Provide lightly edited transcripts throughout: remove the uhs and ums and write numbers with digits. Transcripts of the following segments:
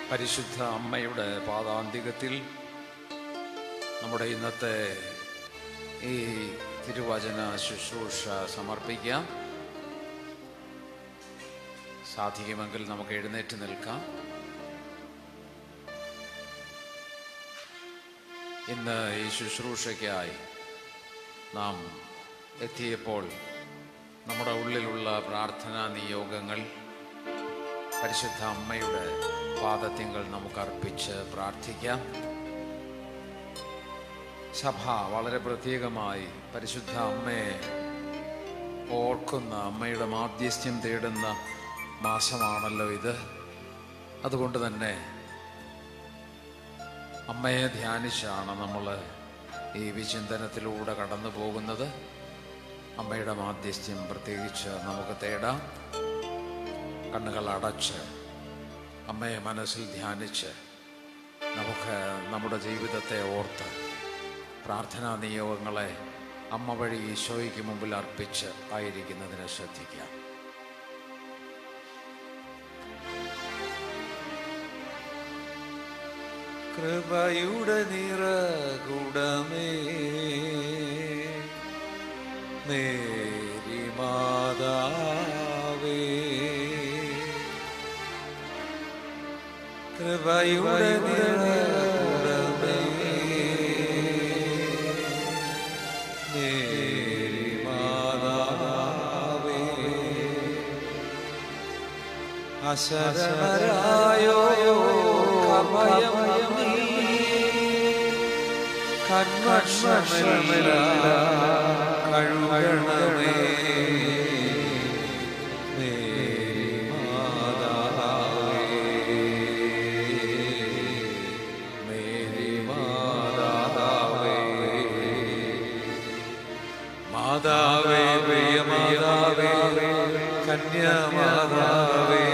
പരിശുദ്ധ അമ്മയുടെ പാദാന്തികത്തിൽ നമ്മുടെ ഇന്നത്തെ ഈ തിരുവചന ശുശ്രൂഷ സമർപ്പിക്കാം. സാധിക്കുമെങ്കിൽ നമുക്ക് എഴുന്നേറ്റ് നിൽക്കാം. ഇന്ന് ഈ ശുശ്രൂഷയ്ക്കായി നാം എത്തിയപ്പോൾ നമ്മുടെ ഉള്ളിലുള്ള പ്രാർത്ഥനാ നിയോഗങ്ങൾ പരിശുദ്ധ അമ്മയുടെ പാദത്തിങ്കൽ നമുക്ക് അർപ്പിച്ച് പ്രാർത്ഥിക്കാം. സഭ വളരെ പ്രത്യേകമായി പരിശുദ്ധ അമ്മയെ ഓർക്കുന്ന, അമ്മയുടെ മാധ്യസ്ഥ്യം തേടുന്ന മാസമാണല്ലോ ഇത്. അതുകൊണ്ട് തന്നെ അമ്മയെ ധ്യാനിച്ചാണ് നമ്മൾ ഈ വിചിന്തനത്തിലൂടെ കടന്നു പോകുന്നത്. അമ്മയുടെ മാധ്യസ്ഥ്യം പ്രത്യേകിച്ച് നമുക്ക് തേടാം. കണ്ണുകൾ അടച്ച് അമ്മയെ മനസ്സിൽ ധ്യാനിച്ച് നമുക്ക് നമ്മുടെ ജീവിതത്തെ ഓർത്ത് പ്രാർത്ഥനാ നിയോഗങ്ങളെ അമ്മ വഴി ഈശോയ്ക്ക് മുമ്പിൽ അർപ്പിച്ച് ആയിരിക്കുന്നതിന് ശ്രദ്ധിക്കാം. കൃപയുടെ നിറകുടമേ മേരി മാതാവേ, കൃപയുടെ നിറകുടമേ മേരി മാതാവേ, അശരണരായോ അഭയം കന്മഷമെല്ലാം കഴുകണമേ മേരി മാതാവേ, മേരി മാതാവേ, മാതാവേ പ്രിയ മാതാവേ കന്യാമാതാവേ,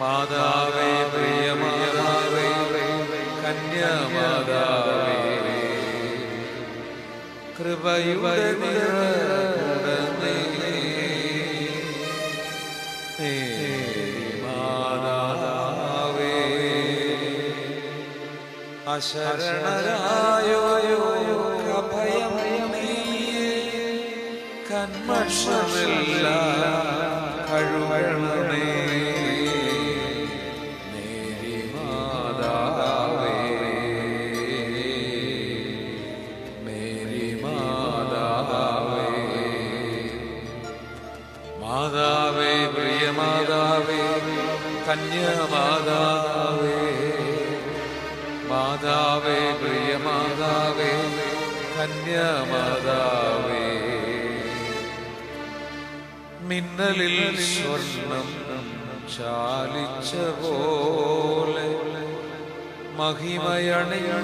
മാതാവേ പ്രിയ മാതാവേ കന്യാമാതാവേ, കൃപയുടെ നിറകുടമേ മേരി മാതാവേ, അശരണരായോ അഭയം നീയേ, കന്മഷമെല്ലാം കഴുകണമേ മേരി മാതാവേ, മേരി മാതാവേ, മാതാവേ പ്രിയ മാതാവേ കന്യാമാതാവേ, മാതാവേ പ്രിയ മാതാവേ കന്യാമാതാവേ, മിന്നലിൽ സ്വർണം ചാലിച്ച പോലെ മഹിമയണിയവളെ,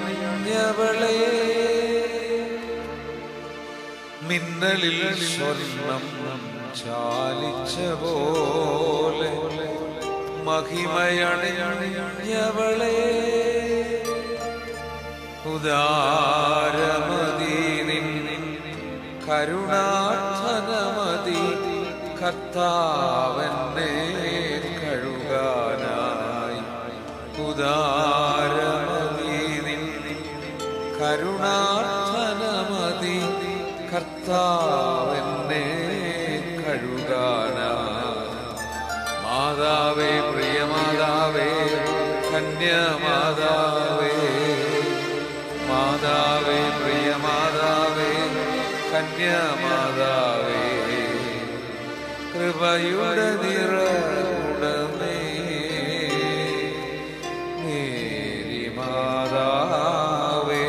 മിന്നലിൽ സ്വർണം ചാലിച്ച പോലെ മഹിമയണിയവളെ, ഉദാരമതി നിൻ കരുണാധനമതി കർത്താവെന്നെ കഴുകാനായി, ഉദാരമതി നിൻ കരുണാധനമതി കർത്താവെന്നെ കഴുകാനായി, മാതാവേ പ്രിയ മാതാവേ കന്യാമാതാവേ, മാതാവേ പ്രിയ മാതാവേ കന്യാമാതാവേ, കൃപയുടെ നിറകുടമേ മേരി മാതാവേ,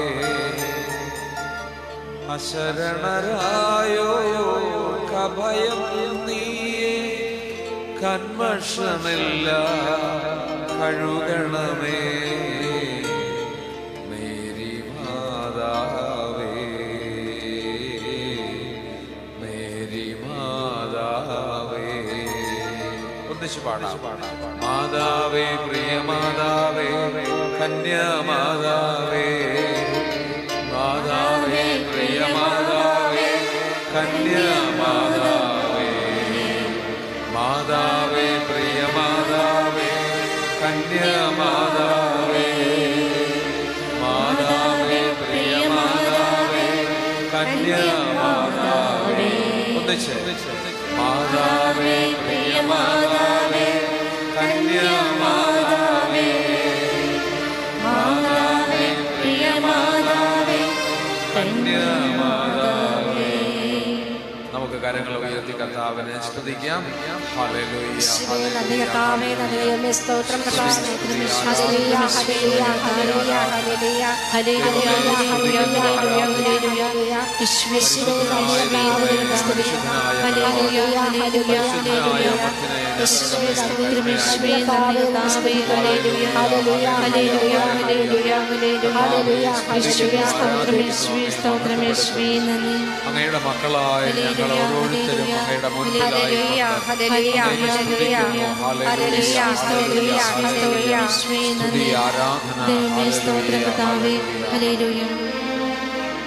അശരണരായോ അഭയം നീയേ, കന്മഷമെല്ലാം കഴുകണമേ മേരി മാതാവേ, മേരി മാതാവേ. ഒന്നിച്ച് പാടാം. മാതാവേ പ്രിയ മാതാവേ കന്യാമാതാവേ, മാതാവേ പ്രിയ മാതാവേ കന്യാമാതാവേ, മാതാവേ പ്രിയ മാതാവേ കന്യമാതാവേ, മാതാവേ പ്രിയമാതാവേ, കന്യമാതാവേ. ഒന്നിച്ച് മാതാവേ പ്രിയമാതാവേ, കന്യമാതാവേ, മാതാവേ പ്രിയമാതാവേ, കന്യമാതാവേ. നമുക്ക് കരങ്ങൾ ഉയർത്തി കർത്താവിനെ സ്തുതിക്കാം. ഹല്ലേലൂയ, ഹല്ലേലൂയ, ഹല്ലേലൂയ, സ്തോത്രം കർത്താവേ. ഹല്ലേലൂയ, ഹല്ലേലൂയ, ഹല്ലേലൂയ, ഹല്ലേലൂയ, ഹല്ലേലൂയ, ഹല്ലേലൂയ, ഹല്ലേലൂയ. യേശുവേ സ്തുതിക്കുന്നു. ഹല്ലേലൂയ, ഹല്ലേലൂയ, ഹല്ലേലൂയ. യേശുവേ സ്തുതിക്കുന്നു. യേശുവേ കർത്താവേ. ഹല്ലേലൂയ, ഹല്ലേലൂയ, ഹല്ലേലൂയ, ഹല്ലേലൂയ, ഹല്ലേലൂയ. യേശുവേ സ്തോത്രം, യേശുവേ സ്തോത്രം, യേശുവേ നന്ദി. അങ്ങയുടെ മക്കളായ ഞങ്ങൾ ഓരോരുത്തരും അങ്ങയുടെ മുൻപിലായി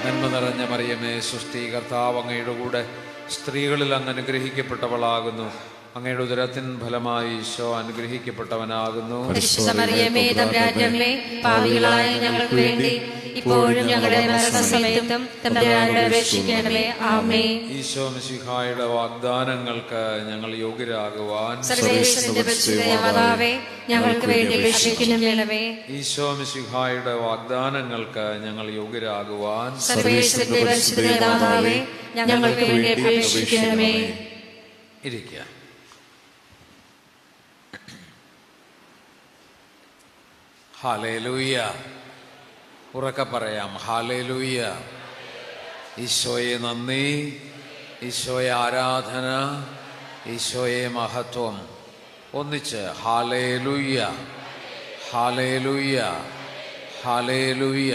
നന്മ നിറഞ്ഞ മറിയമേ സുസ്തി, കർത്താവ് അങ്ങയുടെ കൂടെ സ്ത്രീകളിൽ അങ്ങ് അനുഗ്രഹിക്കപ്പെട്ടവളാകുന്നു. അങ്ങയുടെ ഉദരത്തിൻ ഫലമായി ഈശോ അനുഗ്രഹിക്കപ്പെട്ടവനാകുന്നു. പാപികളായ ഞങ്ങൾക്ക് വേണ്ടി ഇപ്പോഴും ഞങ്ങളുടെ മരണസമയത്തും തമ്പുരാനോട് അപേക്ഷിക്കണമേ. ആമേൻ. ഈശോ മിശിഹായുടെ വാഗ്ദാനങ്ങൾക്ക് ഞങ്ങൾ യോഗ്യരാകുവാൻ സർവ്വേശ്വരന്റെ പരിശുദ്ധ മാതാവേ, ഞങ്ങൾക്ക് വേണ്ടി അപേക്ഷിക്കണമേ. ഈശോ മിശിഹായുടെ വാഗ്ദാനങ്ങൾക്ക് ഞങ്ങൾ യോഗ്യരാകുവാൻ സർവ്വേശ്വരന്റെ പരിശുദ്ധ മാതാവേ, ഞങ്ങൾക്ക് വേണ്ടി അപേക്ഷിക്കണമേ. ഇരിക്കുക. ഹല്ലേലൂയ. ഉറക്കെ പറയാം, ഹല്ലേലൂയ. ഈശോയെ നന്ദി, ഈശോയെ ആരാധന, ഈശോയെ മഹത്വം. ഒന്നിച്ച് ഹല്ലേലൂയ, ഹല്ലേലൂയ, ഹല്ലേലൂയ.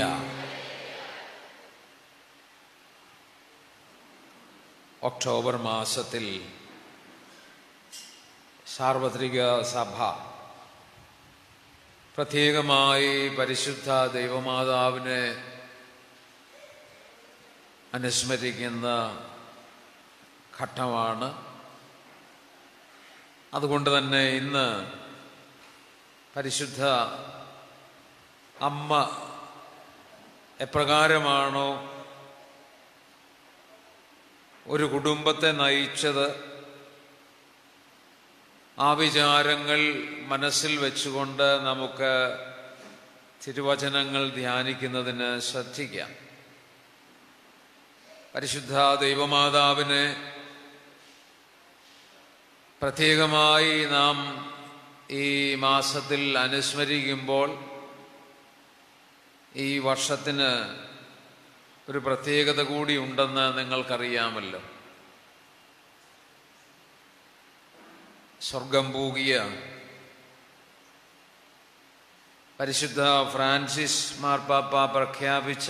ഒക്ടോബർ മാസത്തിൽ സാർവത്രിക സഭ പ്രത്യേകമായി പരിശുദ്ധ ദൈവമാതാവിനെ അനുസ്മരിക്കുന്ന ഘട്ടമാണ്. അതുകൊണ്ട് തന്നെ ഇന്ന് പരിശുദ്ധ അമ്മ എപ്രകാരമാണോ ഒരു കുടുംബത്തെ നയിച്ചത്, ആ വിചാരങ്ങൾ മനസ്സിൽ വെച്ചുകൊണ്ട് നമുക്ക് തിരുവചനങ്ങൾ ധ്യാനിക്കുന്നതിന് ശ്രദ്ധിക്കാം. പരിശുദ്ധ ദൈവമാതാവിനെ പ്രത്യേകമായി നാം ഈ മാസത്തിൽ അനുസ്മരിക്കുമ്പോൾ ഈ വർഷത്തിന് ഒരു പ്രത്യേകത കൂടി ഉണ്ടെന്ന് നിങ്ങൾക്കറിയാമല്ലോ. സ്വർഗം പൂകിയ പരിശുദ്ധ ഫ്രാൻസിസ് മാർപ്പാപ്പ പ്രഖ്യാപിച്ച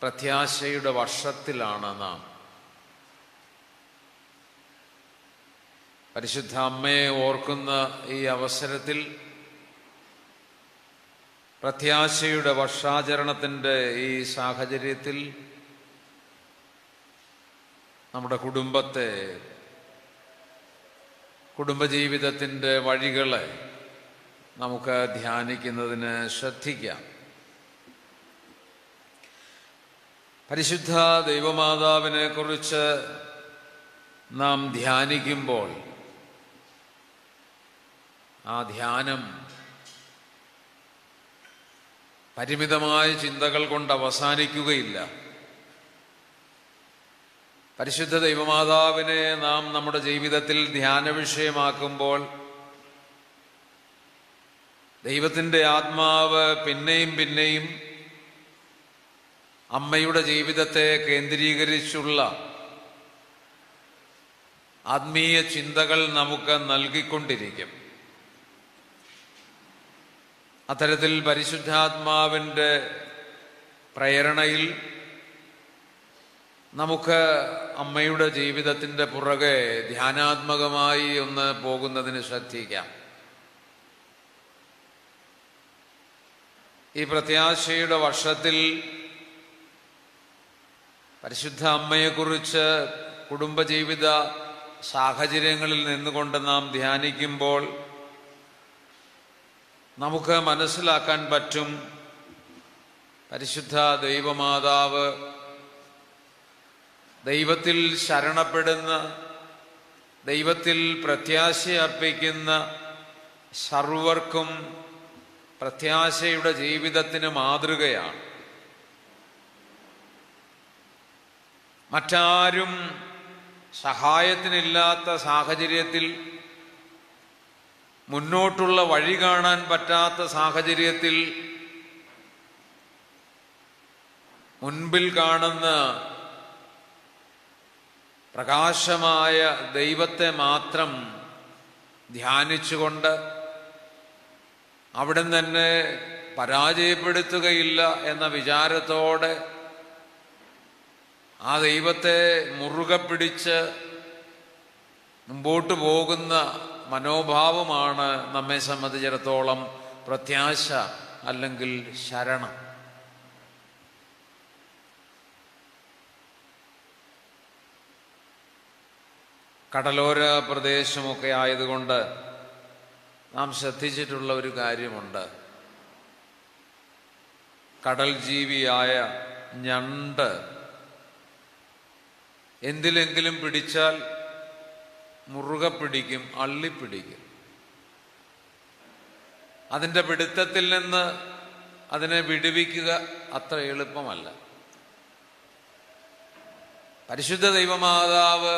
പ്രത്യാശയുടെ വർഷത്തിലാണ് നാം. പരിശുദ്ധ അമ്മയെ ഓർക്കുന്ന ഈ അവസരത്തിൽ പ്രത്യാശയുടെ വർഷാചരണത്തിൻ്റെ ഈ സാഹചര്യത്തിൽ നമ്മുടെ കുടുംബത്തെ, കുടുംബജീവിതത്തിൻ്റെ വഴികളെ നമുക്ക് ധ്യാനിക്കുന്നതിന് ശ്രദ്ധിക്കാം. പരിശുദ്ധ ദൈവമാതാവിനെ കുറിച്ച് നാം ധ്യാനിക്കുമ്പോൾ ആ ധ്യാനം പരിമിതമായ ചിന്തകൾ കൊണ്ട് അവസാനിക്കുകയില്ല. പരിശുദ്ധ ദൈവമാതാവിനെ നാം നമ്മുടെ ജീവിതത്തിൽ ധ്യാന വിഷയമാക്കുമ്പോൾ ദൈവത്തിൻ്റെ ആത്മാവ് പിന്നെയും പിന്നെയും അമ്മയുടെ ജീവിതത്തെ കേന്ദ്രീകരിച്ചുള്ള ആത്മീയ ചിന്തകൾ നമുക്ക് നൽകിക്കൊണ്ടിരിക്കും. അത്തരത്തിൽ പരിശുദ്ധാത്മാവിൻ്റെ പ്രേരണയിൽ നമുക്ക് അമ്മയുടെ ജീവിതത്തിൻ്റെ പുറകെ ധ്യാനാത്മകമായി ഒന്ന് പോകുന്നതിന് ശ്രദ്ധിക്കാം. ഈ പ്രത്യാശയുടെ വർഷത്തിൽ പരിശുദ്ധ അമ്മയെക്കുറിച്ച് കുടുംബജീവിത സാഹചര്യങ്ങളിൽ നിന്നുകൊണ്ട് നാം ധ്യാനിക്കുമ്പോൾ നമുക്ക് മനസ്സിലാക്കാൻ പറ്റും, പരിശുദ്ധ ദൈവമാതാവ് ദൈവത്തിൽ ശരണപ്പെടുന്ന, ദൈവത്തിൽ പ്രത്യാശ അർപ്പിക്കുന്ന സർവർക്കും പ്രത്യാശയുടെ ജീവിതത്തിന് മാതൃകയാണ്. മറ്റാരും സഹായത്തിനില്ലാത്ത സാഹചര്യത്തിൽ, മുന്നോട്ടുള്ള വഴി കാണാൻ പറ്റാത്ത സാഹചര്യത്തിൽ മുൻപിൽ കാണുന്ന പ്രകാശമായ ദൈവത്തെ മാത്രം ധ്യാനിച്ചുകൊണ്ട് അവിടെ തന്നെ പരാജയപ്പെടുത്തുകയില്ല എന്ന വിചാരത്തോടെ ആ ദൈവത്തെ മുറുകെ പിടിച്ച് മുമ്പോട്ട് പോകുന്ന മനോഭാവമാണ് നമ്മെ സംബന്ധിച്ചിടത്തോളം പ്രത്യാശ അല്ലെങ്കിൽ ശരണം. കടലോര പ്രദേശമൊക്കെ ആയതുകൊണ്ട് നാം ശ്രദ്ധിച്ചിട്ടുള്ള ഒരു കാര്യമുണ്ട്. കടൽ ജീവിയായ ഞണ്ട് എന്തിലെങ്കിലും പിടിച്ചാൽ മുറുകെ പിടിക്കും, അള്ളിപ്പിടിക്കും. അതിൻ്റെ പിടുത്തത്തിൽ നിന്ന് അതിനെ വിടുവിക്കുക അത്ര എളുപ്പമല്ല. പരിശുദ്ധ ദൈവമാതാവ്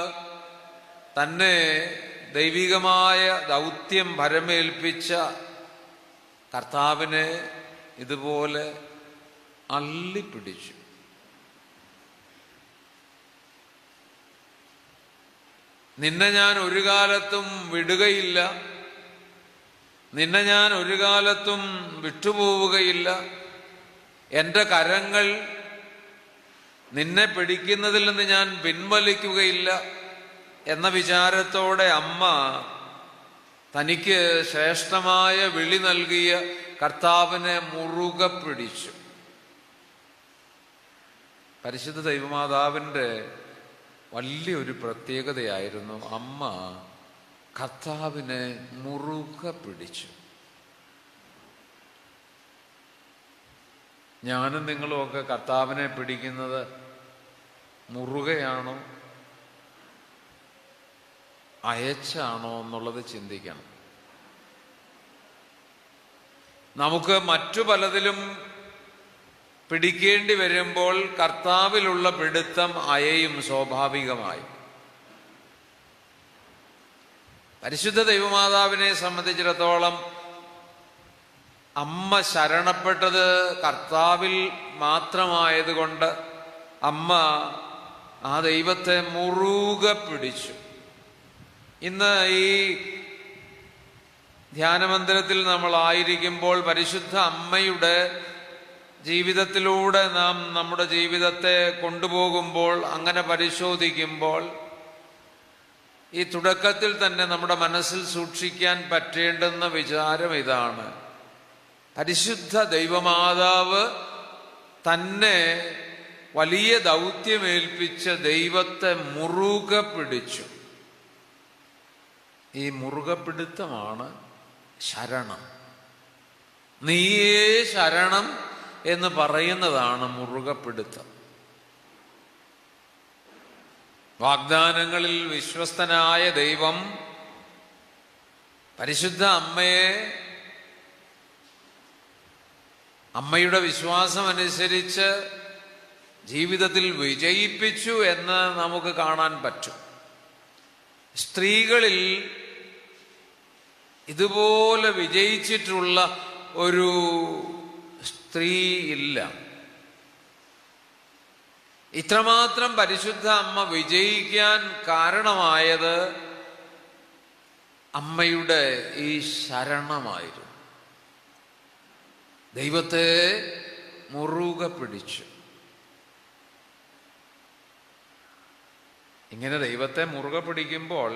തന്നെ ദൈവികമായ ദൗത്യം ഭരമേൽപ്പിച്ച കർത്താവിനെ ഇതുപോലെ അള്ളിപ്പിടിച്ചു. നിന്നെ ഞാൻ ഒരു കാലത്തും വിടുകയില്ല, നിന്നെ ഞാൻ ഒരു കാലത്തും വിട്ടുപോവുകയില്ല, എൻ്റെ കരങ്ങൾ നിന്നെ പിടിക്കുന്നതിൽ നിന്ന് ഞാൻ പിൻവലിക്കുകയില്ല എന്ന വിചാരത്തോടെ അമ്മ തനിക്ക് ശ്രേഷ്ഠമായ വിളി നൽകിയ കർത്താവിനെ മുറുകെ പിടിച്ചു. പരിശുദ്ധ ദൈവമാതാവിൻ്റെ വലിയൊരു പ്രത്യേകതയായിരുന്നു അമ്മ കർത്താവിനെ മുറുകെ പിടിച്ചു. ഞാനും നിങ്ങളുമൊക്കെ കർത്താവിനെ പിടിക്കുന്നത് മുറുകയാണോ അയച്ചാണോ എന്നുള്ളത് ചിന്തിക്കണം. നമുക്ക് മറ്റു പലതിലും പിടിക്കേണ്ടി വരുമ്പോൾ കർത്താവിലുള്ള പിടുത്തം അയയും സ്വാഭാവികമായി. പരിശുദ്ധ ദൈവമാതാവിനെ സംബന്ധിച്ചിടത്തോളം അമ്മ ശരണപ്പെട്ടത് കർത്താവിൽ മാത്രമായതുകൊണ്ട് അമ്മ ആ ദൈവത്തെ മുറുകെ പിടിച്ചു. ഇന്ന് ഈ ധ്യാനമന്ദിരത്തിൽ നമ്മൾ ആയിരിക്കുമ്പോൾ പരിശുദ്ധ അമ്മയുടെ ജീവിതത്തിലൂടെ നാം നമ്മുടെ ജീവിതത്തെ കൊണ്ടുപോകുമ്പോൾ, അങ്ങനെ പരിശോധിക്കുമ്പോൾ ഈ തുടക്കത്തിൽ തന്നെ നമ്മുടെ മനസ്സിൽ സൂക്ഷിക്കാൻ പറ്റേണ്ടുന്ന വിചാരം ഇതാണ്: പരിശുദ്ധ ദൈവമാതാവ് തന്നെ വലിയ ദൗത്യമേൽപ്പിച്ച ദൈവത്തെ മുറുകെ പിടിച്ചു. ഈ മുറുകെ പിടുത്തമാണ് ശരണം. നീയേ ശരണം എന്ന് പറയുന്നതാണ് മുറുകെ പിടുത്തം. വാഗ്ദാനങ്ങളിൽ വിശ്വസ്തനായ ദൈവം പരിശുദ്ധ അമ്മയെ അമ്മയുടെ വിശ്വാസമനുസരിച്ച് ജീവിതത്തിൽ വിജയിപ്പിച്ചു എന്ന് നമുക്ക് കാണാൻ പറ്റും. സ്ത്രീകളിൽ ഇതുപോലെ വിജയിച്ചിട്ടുള്ള ഒരു സ്ത്രീ ഇല്ല. ഇത്രമാത്രം പരിശുദ്ധ അമ്മ വിജയിക്കാൻ കാരണമായത് അമ്മയുടെ ഈ ശരണമായിരുന്നു. ദൈവത്തെ മുറുകെ പിടിച്ചു. ഇങ്ങനെ ദൈവത്തെ മുറുകെ പിടിക്കുമ്പോൾ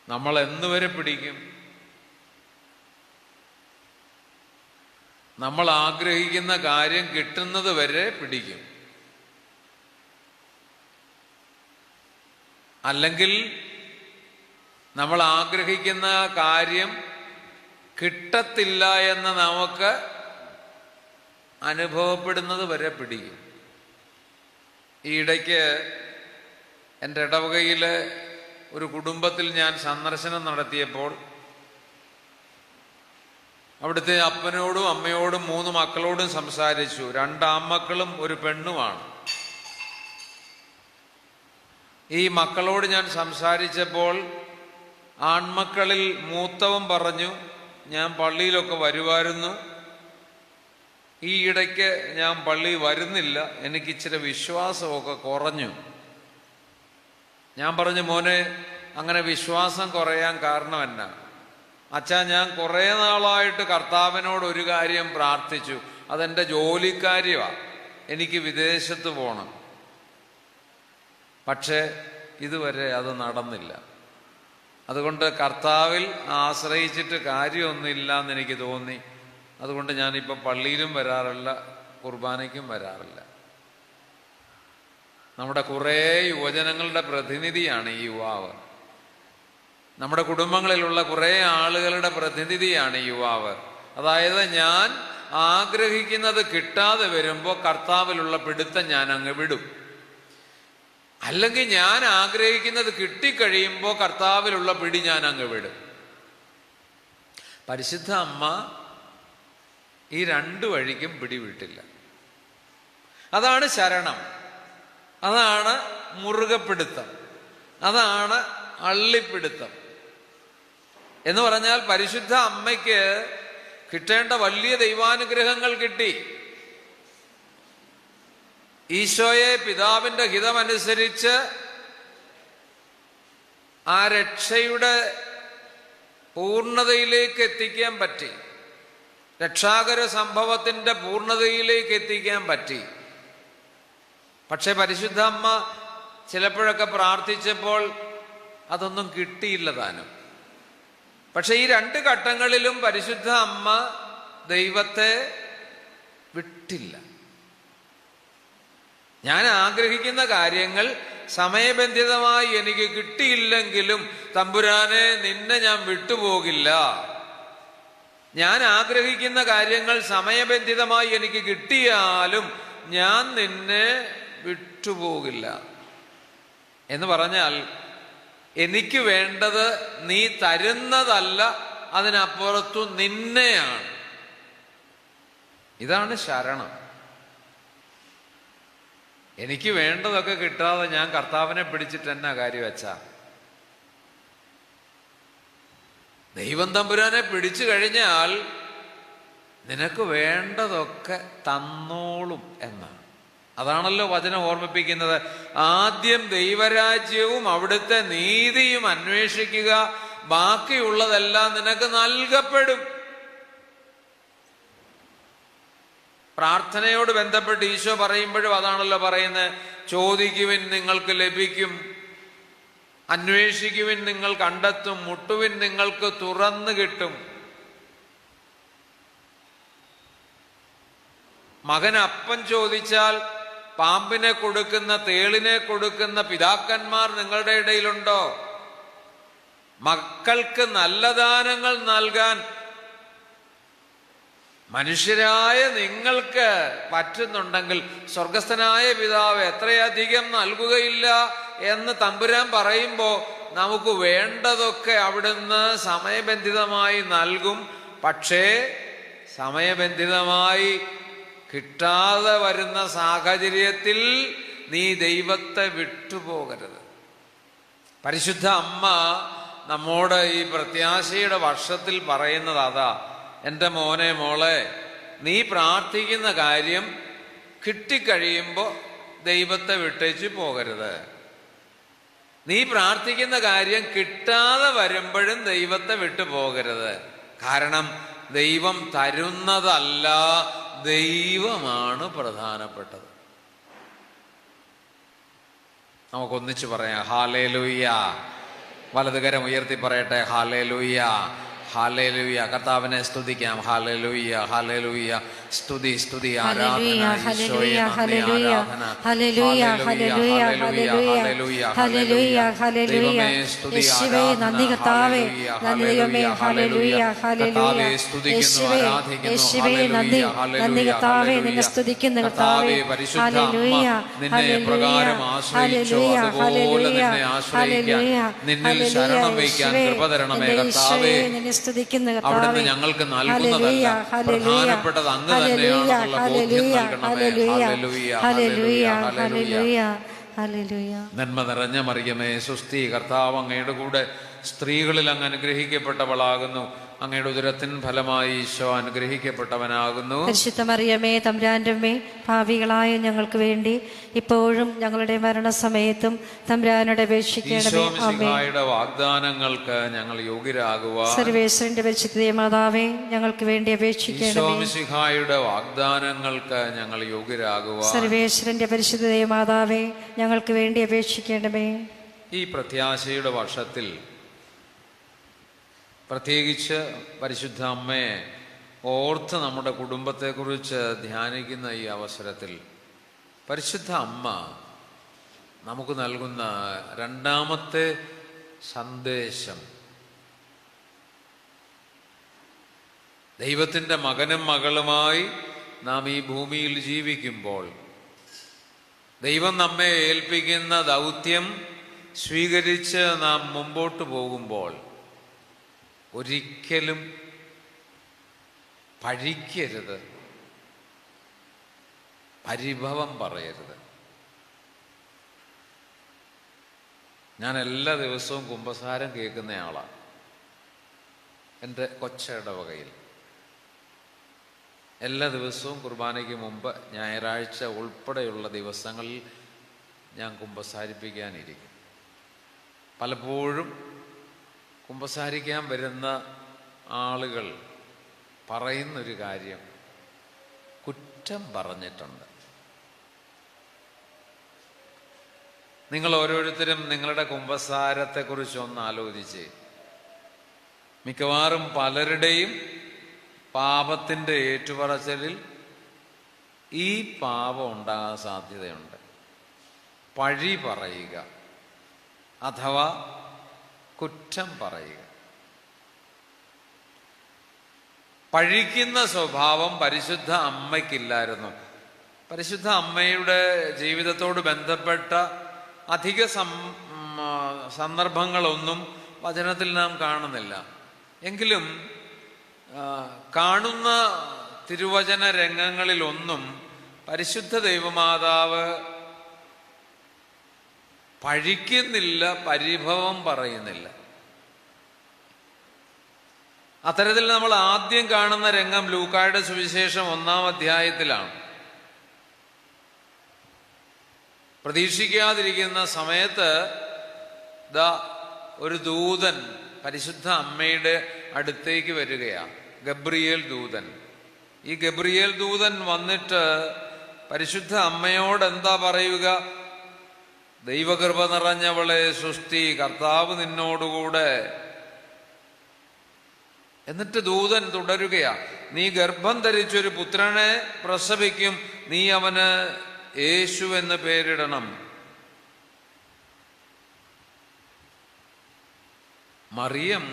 നമ്മൾ എന്നുവരെ പിടിക്കും? നമ്മൾ ആഗ്രഹിക്കുന്ന കാര്യം കിട്ടുന്നത് വരെ പിടിക്കും. അല്ലെങ്കിൽ നമ്മൾ ആഗ്രഹിക്കുന്ന കാര്യം കിട്ടത്തില്ല എന്ന് നമുക്ക് അനുഭവപ്പെടുന്നത് വരെ പിടിക്കും. ഈ ഇടയ്ക്ക് എൻ്റെ ഇടവകയിൽ ഒരു കുടുംബത്തിൽ ഞാൻ സന്ദർശനം നടത്തിയപ്പോൾ അവിടുത്തെ അപ്പനോടും അമ്മയോടും 3 മക്കളോടും സംസാരിച്ചു. 2 ആൺമക്കളും ഒരു പെണ്ണുമാണ്. ഈ മക്കളോട് ഞാൻ സംസാരിച്ചപ്പോൾ ആൺമക്കളിൽ മൂത്തവൻ പറഞ്ഞു, ഞാൻ പള്ളിയിലൊക്കെ വരുമായിരുന്നു, ഈ ഇടയ്ക്ക് ഞാൻ പള്ളി വരുന്നില്ല, എനിക്കിച്ചിരി വിശ്വാസമൊക്കെ കുറഞ്ഞു. ഞാൻ പറഞ്ഞു, മോനെ, അങ്ങനെ വിശ്വാസം കുറയാൻ കാരണം എന്നാ? അച്ഛാ, ഞാൻ കുറേ നാളായിട്ട് കർത്താവിനോട് ഒരു കാര്യം പ്രാർത്ഥിച്ചു, അതെൻ്റെ ജോലിക്കാര്യമാണ്, എനിക്ക് വിദേശത്ത് പോകണം. പക്ഷേ ഇതുവരെ അത് നടന്നില്ല. അതുകൊണ്ട് കർത്താവിൽ ആശ്രയിച്ചിട്ട് കാര്യമൊന്നുമില്ല എന്ന് എനിക്ക് തോന്നി. അതുകൊണ്ട് ഞാനിപ്പോൾ പള്ളിയിലും വരാറില്ല, കുർബാനയ്ക്കും വരാറില്ല. നമ്മുടെ കുറേ യുവജനങ്ങളുടെ പ്രതിനിധിയാണ് ഈ യുവാവ്. നമ്മുടെ കുടുംബങ്ങളിലുള്ള കുറേ ആളുകളുടെ പ്രതിനിധിയാണ് ഈ യുവാവ്. അതായത് ഞാൻ ആഗ്രഹിക്കുന്നത് കിട്ടാതെ വരുമ്പോൾ കർത്താവിലുള്ള പിടുത്തം ഞാൻ അങ്ങ് വിടും. അല്ലെങ്കിൽ ഞാൻ ആഗ്രഹിക്കുന്നത് കിട്ടിക്കഴിയുമ്പോൾ കർത്താവിലുള്ള പിടി ഞാൻ അങ്ങ് വിടും. പരിശുദ്ധ അമ്മ ഈ 2 വഴിക്കും പിടിവിട്ടില്ല. അതാണ് ശരണം, അതാണ് മുറുകെപ്പിടുത്തം, അതാണ് അള്ളിപ്പിടുത്തം. എന്ന് പറഞ്ഞാൽ പരിശുദ്ധ അമ്മയ്ക്ക് കിട്ടേണ്ട വലിയ ദൈവാനുഗ്രഹങ്ങൾ കിട്ടി. ഈശോയെ പിതാവിൻ്റെ ഹിതമനുസരിച്ച് ആ രക്ഷയുടെ പൂർണ്ണതയിലേക്ക് എത്തിക്കാൻ പറ്റി, രക്ഷാകര സംഭവത്തിൻ്റെ പൂർണ്ണതയിലേക്ക് എത്തിക്കാൻ പറ്റി. പക്ഷെ പരിശുദ്ധ അമ്മ ചിലപ്പോഴൊക്കെ പ്രാർത്ഥിച്ചപ്പോൾ അതൊന്നും കിട്ടിയില്ല താനും. പക്ഷെ ഈ 2 ഘട്ടങ്ങളിലും പരിശുദ്ധ അമ്മ ദൈവത്തെ വിട്ടില്ല. ഞാൻ ആഗ്രഹിക്കുന്ന കാര്യങ്ങൾ സമയബന്ധിതമായി എനിക്ക് കിട്ടിയില്ലെങ്കിലും തമ്പുരാനെ, നിന്നെ ഞാൻ വിട്ടുപോകില്ല. ഞാൻ ആഗ്രഹിക്കുന്ന കാര്യങ്ങൾ സമയബന്ധിതമായി എനിക്ക് കിട്ടിയാലും ഞാൻ നിന്നെ വിട്ടുപോകില്ല. എന്ന് പറഞ്ഞാൽ എനിക്ക് വേണ്ടത് നീ തരുന്നതല്ല, അതിനപ്പുറത്തു നിന്നെയാണ്. ഇതാണ് ശരണം. എനിക്ക് വേണ്ടതൊക്കെ കിട്ടാതെ ഞാൻ കർത്താവിനെ പിടിച്ചിട്ട് എന്നാ കാര്യം വെച്ചാ? ദൈവം തമ്പുരാനെ പിടിച്ചു കഴിഞ്ഞാൽ നിനക്ക് വേണ്ടതൊക്കെ തന്നോളും എന്നാണ്. അതാണല്ലോ വചനം ഓർമ്മിപ്പിക്കുന്നത്. ആദ്യം ദൈവരാജ്യവും അവിടുത്തെ നീതിയും അന്വേഷിക്കുക, ബാക്കിയുള്ളതെല്ലാം നിനക്ക് നൽകപ്പെടും. പ്രാർത്ഥനയോട് ബന്ധപ്പെട്ട് ഈശോ പറയുമ്പോഴും അതാണല്ലോ പറയുന്നത്. ചോദിക്കുവിൻ നിങ്ങൾക്ക് ലഭിക്കും, അന്വേഷിക്കുവിൻ നിങ്ങൾ കണ്ടെത്തും, മുട്ടുവിൻ നിങ്ങൾക്ക് തുറന്നു കിട്ടും. മകൻ അപ്പം ചോദിച്ചാൽ പാമ്പിനെ കൊടുക്കുന്ന, തേളിനെ കൊടുക്കുന്ന പിതാക്കന്മാർ നിങ്ങളുടെ ഇടയിലുണ്ടോ? മക്കൾക്ക് നല്ല ദാനങ്ങൾ നൽകാൻ മനുഷ്യരായ നിങ്ങൾക്ക് പറ്റുന്നുണ്ടെങ്കിൽ സ്വർഗസ്ഥനായ പിതാവ് എത്രയധികം നൽകുകയില്ല എന്ന് തമ്പുരാൻ പറയുമ്പോൾ നമുക്ക് വേണ്ടതൊക്കെ അവിടുന്ന് സമയബന്ധിതമായി നൽകും. പക്ഷേ സമയബന്ധിതമായി കിട്ടാതെ വരുന്ന സാഹചര്യത്തിൽ നീ ദൈവത്തെ വിട്ടുപോകരുത്. പരിശുദ്ധ അമ്മ നമ്മോട് ഈ പ്രത്യാശയുടെ വർഷത്തിൽ പറയുന്നത് അതാ. എൻ്റെ മോനെ, മോളെ, നീ പ്രാർത്ഥിക്കുന്ന കാര്യം കിട്ടിക്കഴിയുമ്പോൾ ദൈവത്തെ വിട്ടേച്ച് പോകരുത്. നീ പ്രാർത്ഥിക്കുന്ന കാര്യം കിട്ടാതെ വരുമ്പോഴും ദൈവത്തെ വിട്ടു പോകരുത്. കാരണം ദൈവം തരുന്നതല്ല, ദൈവമാണ് പ്രധാനപ്പെട്ടത്. നമുക്കൊന്നിച്ച് പറയാം, ഹാലേലൂയ. വലതുകരം ഉയർത്തി പറയട്ടെ, ഹാലേലൂയ, ഹല്ലേലൂയ. കർത്താവിനെ സ്തുതിക്കാം. ഹല്ലേലൂയ, ഹല്ലേലൂയ. സ്തുതി, സ്തുതി, ആരാധന ഈശോയെ, നന്ദി, ആരാധന. ഹല്ലേലൂയ, ഹല്ലേലൂയ, ഹല്ലേലൂയ, ഹല്ലേലൂയ. ദൈവമേ സ്തുതി, ആരാധന. ഹല്ലേലൂയ, ഹല്ലേലൂയ. കർത്താവേ സ്തുതിക്കുന്നു, ആരാധിക്കുന്നു. ഹല്ലേലൂയ, ഹല്ലേലൂയ, ഹല്ലേലൂയ. കർത്താവേ പരിശുദ്ധ അമ്മ നിന്നെ എപ്രകാരം ആശ്രയിച്ചോ അതുപോലെ നിന്നെ ആശ്രയിക്കാൻ, നിന്നിൽ ശരണം വയ്ക്കാൻ കൃപ തരണമേ കർത്താവേ. അവിടുന്ന് ഞങ്ങൾക്ക് നൽകുന്നതല്ല, പ്രധാനപ്പെട്ടത് അങ്ങ് തന്നെയാണെന്നുള്ള ബോധ്യം നൽകണമേ. ഹല്ലേലൂയ, ഹല്ലേലൂയ, ഹല്ലേലൂയ. നന്മ നിറഞ്ഞ മറിയമേ സുസ്തി, കർത്താവ് അങ്ങയുടെ കൂടെ സ്ത്രീകളിൽ അങ്ങ് അനുഗ്രഹിക്കപ്പെട്ടവളാകുന്നു. അങ്ങയുടെ ഉദരത്തിൻ ഫലമായി ഈശോ അനുഗ്രഹിക്കപ്പെട്ടവനാകുന്നു. പരിശുദ്ധ മറിയമേ തമ്പുരാന്റെ അമ്മേ, പാപികളായ ഞങ്ങൾക്ക് വേണ്ടി ഇപ്പോഴും ഞങ്ങളുടെ മരണസമയത്തും തമ്പുരാനോട് അപേക്ഷിക്കണമേ. ഈശോയുടെ വാഗ്ദാനങ്ങൾക്ക് ഞങ്ങൾ യോഗ്യരാകുവാൻ സർവേശ്വരന്റെ പരിശുദ്ധ മാതാവേ ഞങ്ങൾക്ക് വേണ്ടി അപേക്ഷിക്കണമേ. ഈശോയുടെ വാഗ്ദാനങ്ങൾക്ക് ഞങ്ങൾ യോഗ്യരാകുവാൻ സർവേശ്വരന്റെ പരിശുദ്ധ മാതാവേ ഞങ്ങൾക്ക് വേണ്ടി അപേക്ഷിക്കണമേ. ഈ പ്രത്യാശയുടെ വർഷത്തിൽ പ്രത്യേകിച്ച് പരിശുദ്ധ അമ്മയെ ഓർത്ത് നമ്മുടെ കുടുംബത്തെക്കുറിച്ച് ധ്യാനിക്കുന്ന ഈ അവസരത്തിൽ പരിശുദ്ധ അമ്മ നമുക്ക് നൽകുന്ന രണ്ടാമത്തെ സന്ദേശം, ദൈവത്തിൻ്റെ മകനും മകളുമായി നാം ഈ ഭൂമിയിൽ ജീവിക്കുമ്പോൾ ദൈവം നമ്മെ ഏൽപ്പിക്കുന്ന ദൗത്യം സ്വീകരിച്ച് നാം മുമ്പോട്ട് പോകുമ്പോൾ ഒരിക്കലും പഴിക്കരുത്, പരിഭവം പറയരുത്. ഞാൻ എല്ലാ ദിവസവും കുമ്പസാരം കേൾക്കുന്നയാളാണ്. എൻ്റെ കൊച്ചിടവകയിൽ എല്ലാ ദിവസവും കുർബാനയ്ക്ക് മുമ്പ് ഞായറാഴ്ച ഉൾപ്പെടെയുള്ള ദിവസങ്ങളിൽ ഞാൻ കുമ്പസാരിപ്പിക്കാനിരിക്കും. പലപ്പോഴും കുമ്പസാരിക്കാൻ വരുന്ന ആളുകൾ പറയുന്നൊരു കാര്യം, കുറ്റം പറഞ്ഞിട്ടുണ്ട്. നിങ്ങൾ ഓരോരുത്തരും നിങ്ങളുടെ കുമ്പസാരത്തെക്കുറിച്ചൊന്ന് ആലോചിച്ച്, മിക്കവാറും പലരുടെയും പാപത്തിൻ്റെ ഏറ്റുപറച്ചിലിൽ ഈ പാപം ഉണ്ടാകാൻ സാധ്യതയുണ്ട്. പഴി പറയുക അഥവാ കുറ്റം പറയുക. പഴിക്കുന്ന സ്വഭാവം പരിശുദ്ധ അമ്മയ്ക്കില്ലായിരുന്നു. പരിശുദ്ധ അമ്മയുടെ ജീവിതത്തോട് ബന്ധപ്പെട്ട അധിക സന്ദർഭങ്ങളൊന്നും വചനത്തിൽ നാം കാണുന്നില്ല. എങ്കിലും കാണുന്ന തിരുവചന രംഗങ്ങളിലൊന്നും പരിശുദ്ധ ദൈവമാതാവ് പഴിക്കുന്നില്ല, പരിഭവം പറയുന്നില്ല. അത്തരത്തിൽ നമ്മൾ ആദ്യം കാണുന്ന രംഗം ലൂക്കായുടെ സുവിശേഷം 1-ാം അധ്യായത്തിലാണ്. പ്രതീക്ഷിക്കാതിരിക്കുന്ന സമയത്ത് ഒരു ദൂതൻ പരിശുദ്ധ അമ്മയുടെ അടുത്തേക്ക് വരികയാണ്, ഗബ്രിയേൽ ദൂതൻ. ഈ ഗബ്രിയേൽ ദൂതൻ വന്നിട്ട് പരിശുദ്ധ അമ്മയോട് എന്താ പറയുക? ദൈവകൃപ നിറഞ്ഞവളെ സുസ്തി, കർത്താവ് നിന്നോടുകൂടെ. എന്നിട്ട് ദൂതൻ തുടരുകയാ, നീ ഗർഭം ധരിച്ചൊരു പുത്രനെ പ്രസവിക്കും, നീ അവന് യേശു എന്ന് പേരിടണം. മറിയം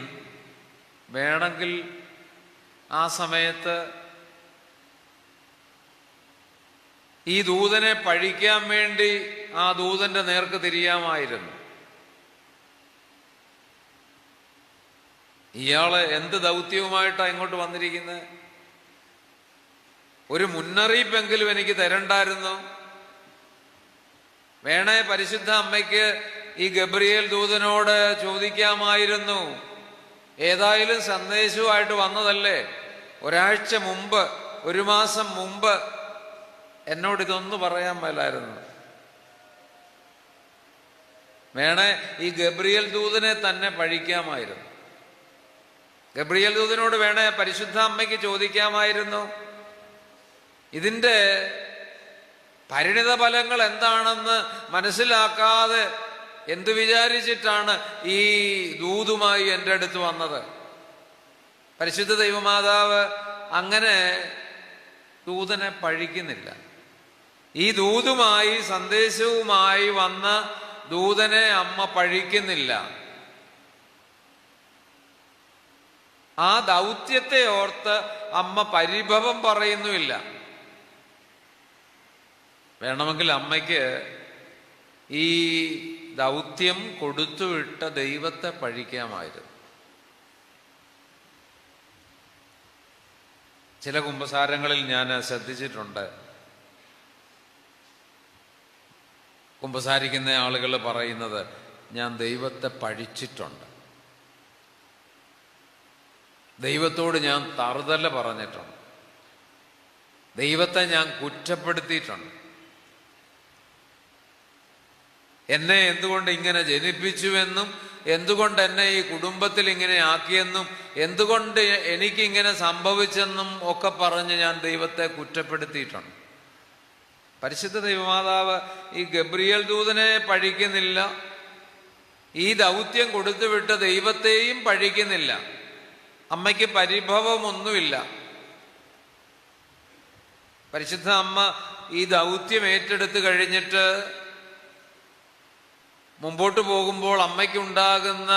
വേണമെങ്കിൽ ആ സമയത്ത് ഈ ദൂതനെ പഴിക്കാൻ വേണ്ടി ആ ദൂതന്റെ നേർക്ക് തിരിയാമായിരുന്നു. ഇയാള് എന്ത് ദൗത്യവുമായിട്ടാണ് ഇങ്ങോട്ട് വന്നിരിക്കുന്നത്? ഒരു മുന്നറിയിപ്പെങ്കിലും എനിക്ക് തരണ്ടായിരുന്നു. വേണേ പരിശുദ്ധ അമ്മയ്ക്ക് ഈ ഗബ്രിയേൽ ദൂതനോട് ചോദിക്കാമായിരുന്നു. ഏതായാലും സന്ദേശവുമായിട്ട് വന്നതല്ലേ, ഒരാഴ്ച മുമ്പ്, ഒരു മാസം മുമ്പ് എന്നോട് ഇതൊന്നും പറയാൻ മേലായിരുന്നു. വേണേ ഈ ഗബ്രിയേൽ ദൂതനെ തന്നെ പഴിക്കാമായിരുന്നു. ഗബ്രിയേൽ ദൂതനോട് വേണേ പരിശുദ്ധ അമ്മയ്ക്ക് ചോദിക്കാമായിരുന്നു. ഇതിൻ്റെ പരിണിത ഫലങ്ങൾ എന്താണെന്ന് മനസ്സിലാക്കാതെ എന്തു വിചാരിച്ചിട്ടാണ് ഈ ദൂതുമായി എൻ്റെ അടുത്ത് വന്നത്? പരിശുദ്ധ ദൈവമാതാവ് അങ്ങനെ ദൂതനെ പഴിക്കുന്നില്ല. ഈ ദൂതുമായി സന്ദേശവുമായി വന്ന ദൂതനെ അമ്മ പഴിക്കുന്നില്ല. ആ ദൗത്യത്തെ ഓർത്ത് അമ്മ പരിഭവം പറയുന്നുമില്ല. വേണമെങ്കിൽ അമ്മയ്ക്ക് ഈ ദൗത്യം കൊടുത്തുവിട്ട ദൈവത്തെ പഴിക്കാമായിരുന്നു. ചില കുമ്പസാരങ്ങളിൽ ഞാൻ ശ്രദ്ധിച്ചിട്ടുണ്ട്, കുമ്പസാരിക്കുന്ന ആളുകൾ പറയുന്നത്, ഞാൻ ദൈവത്തെ പഴിച്ചിട്ടുണ്ട്, ദൈവത്തോട് ഞാൻ തറുതല പറഞ്ഞിട്ടുണ്ട്, ദൈവത്തെ ഞാൻ കുറ്റപ്പെടുത്തിയിട്ടുണ്ട്, എന്നെ എന്തുകൊണ്ട് ഇങ്ങനെ ജനിപ്പിച്ചുവെന്നും എന്തുകൊണ്ട് എന്നെ ഈ കുടുംബത്തിൽ ഇങ്ങനെ ആക്കിയെന്നും എന്തുകൊണ്ട് എനിക്കിങ്ങനെ സംഭവിച്ചെന്നും ഒക്കെ പറഞ്ഞ് ഞാൻ ദൈവത്തെ കുറ്റപ്പെടുത്തിയിട്ടുണ്ട്. പരിശുദ്ധ ദൈവമാതാവ് ഈ ഗബ്രിയേൽ ദൂതനെ പഴിക്കുന്നില്ല, ഈ ദൗത്യം കൊടുത്തുവിട്ട ദൈവത്തെയും പഴിക്കുന്നില്ല. അമ്മയ്ക്ക് പരിഭവമൊന്നുമില്ല. പരിശുദ്ധ അമ്മ ഈ ദൗത്യം ഏറ്റെടുത്ത് കഴിഞ്ഞിട്ട് മുമ്പോട്ട് പോകുമ്പോൾ അമ്മയ്ക്കുണ്ടാകുന്ന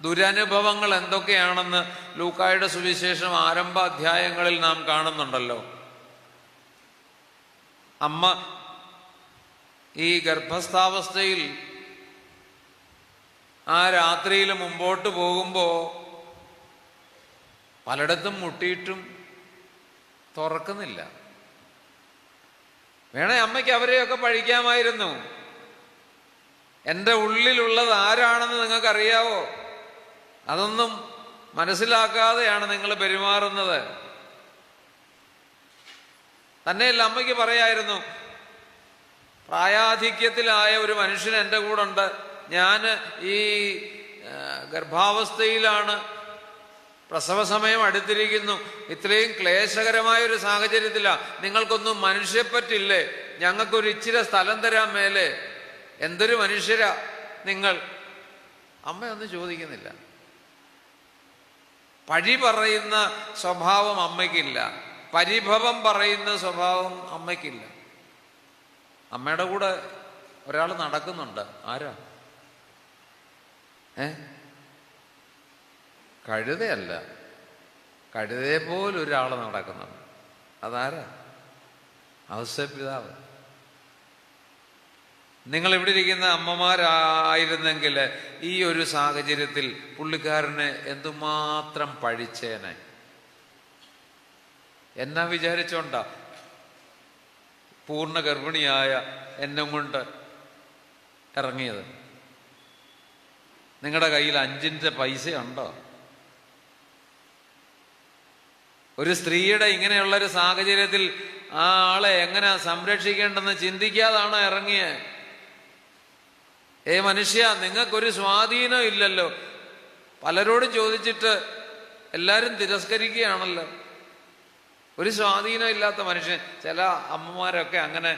ദുരനുഭവങ്ങൾ എന്തൊക്കെയാണെന്ന് ലൂക്കായുടെ സുവിശേഷം ആരംഭ അധ്യായങ്ങളിൽ നാം കാണുന്നുണ്ടല്ലോ. അമ്മ ഈ ഗർഭസ്ഥാവസ്ഥയിൽ ആ രാത്രിയിൽ മുമ്പോട്ട് പോകുമ്പോൾ പലയിടത്തും മുട്ടിയിട്ടും തുറക്കുന്നില്ല. വേണേ അമ്മയ്ക്ക് അവരെയൊക്കെ പഴിക്കാമായിരുന്നു. എൻ്റെ ഉള്ളിലുള്ളത് ആരാണെന്ന് നിങ്ങൾക്കറിയാവോ? അതൊന്നും മനസ്സിലാക്കാതെയാണ് നിങ്ങൾ പെരുമാറുന്നത്. തന്നെയല്ല, അമ്മയ്ക്ക് പറയായിരുന്നു, പ്രായാധിക്യത്തിലായ ഒരു മനുഷ്യൻ എൻ്റെ കൂടെ ഉണ്ട്, ഞാൻ ഈ ഗർഭാവസ്ഥയിലാണ്, പ്രസവ സമയം അടുത്തിരിക്കുന്നു, ഇത്രയും ക്ലേശകരമായ ഒരു സാഹചര്യത്തിലാണ്, നിങ്ങൾക്കൊന്നും മനുഷ്യപ്പറ്റില്ലേ, ഞങ്ങൾക്കൊരു ഇച്ചിരി സ്ഥലം തരാൻ മേലെ, എന്തൊരു മനുഷ്യരാ നിങ്ങൾ. അമ്മയൊന്നും ചോദിക്കുന്നില്ല. പഴി പറയുന്ന സ്വഭാവം അമ്മയ്ക്കില്ല, പരിഭവം പറയുന്ന സ്വഭാവം അമ്മയ്ക്കില്ല. അമ്മയുടെ കൂടെ ഒരാൾ നടക്കുന്നുണ്ട്. ആരാ? കഴുതയല്ല, കഴുതയെ പോലൊരാൾ നടക്കുന്നുണ്ട്. അതാരാ? ഔസേപ്പിതാവ്. നിങ്ങൾ ഇവിടെ ഇരിക്കുന്ന അമ്മമാരായിരുന്നെങ്കിൽ ഈ ഒരു സാഹചര്യത്തിൽ പുള്ളിക്കാരനെ എന്തുമാത്രം പഴിച്ചേനെ. എന്നാ വിചാരിച്ചോണ്ടാ പൂർണ്ണ ഗർഭിണിയായ എന്നെ കൊണ്ട് ഇറങ്ങിയത്? നിങ്ങളുടെ കയ്യിൽ 5 പൈസ ഉണ്ടോ? ഒരു സ്ത്രീയുടെ ഇങ്ങനെയുള്ളൊരു സാഹചര്യത്തിൽ ആ ആളെ എങ്ങനെ സംരക്ഷിക്കേണ്ടെന്ന് ചിന്തിക്കാതാണ് ഇറങ്ങിയത്. മനുഷ്യ, നിങ്ങൾക്കൊരു സ്വാധീനം ഇല്ലല്ലോ. പലരോടും ചോദിച്ചിട്ട് എല്ലാവരും തിരസ്കരിക്കുകയാണല്ലോ. ഒരു സ്വാധീനം ഇല്ലാത്ത മനുഷ്യൻ. ചില അമ്മമാരൊക്കെ അങ്ങനെ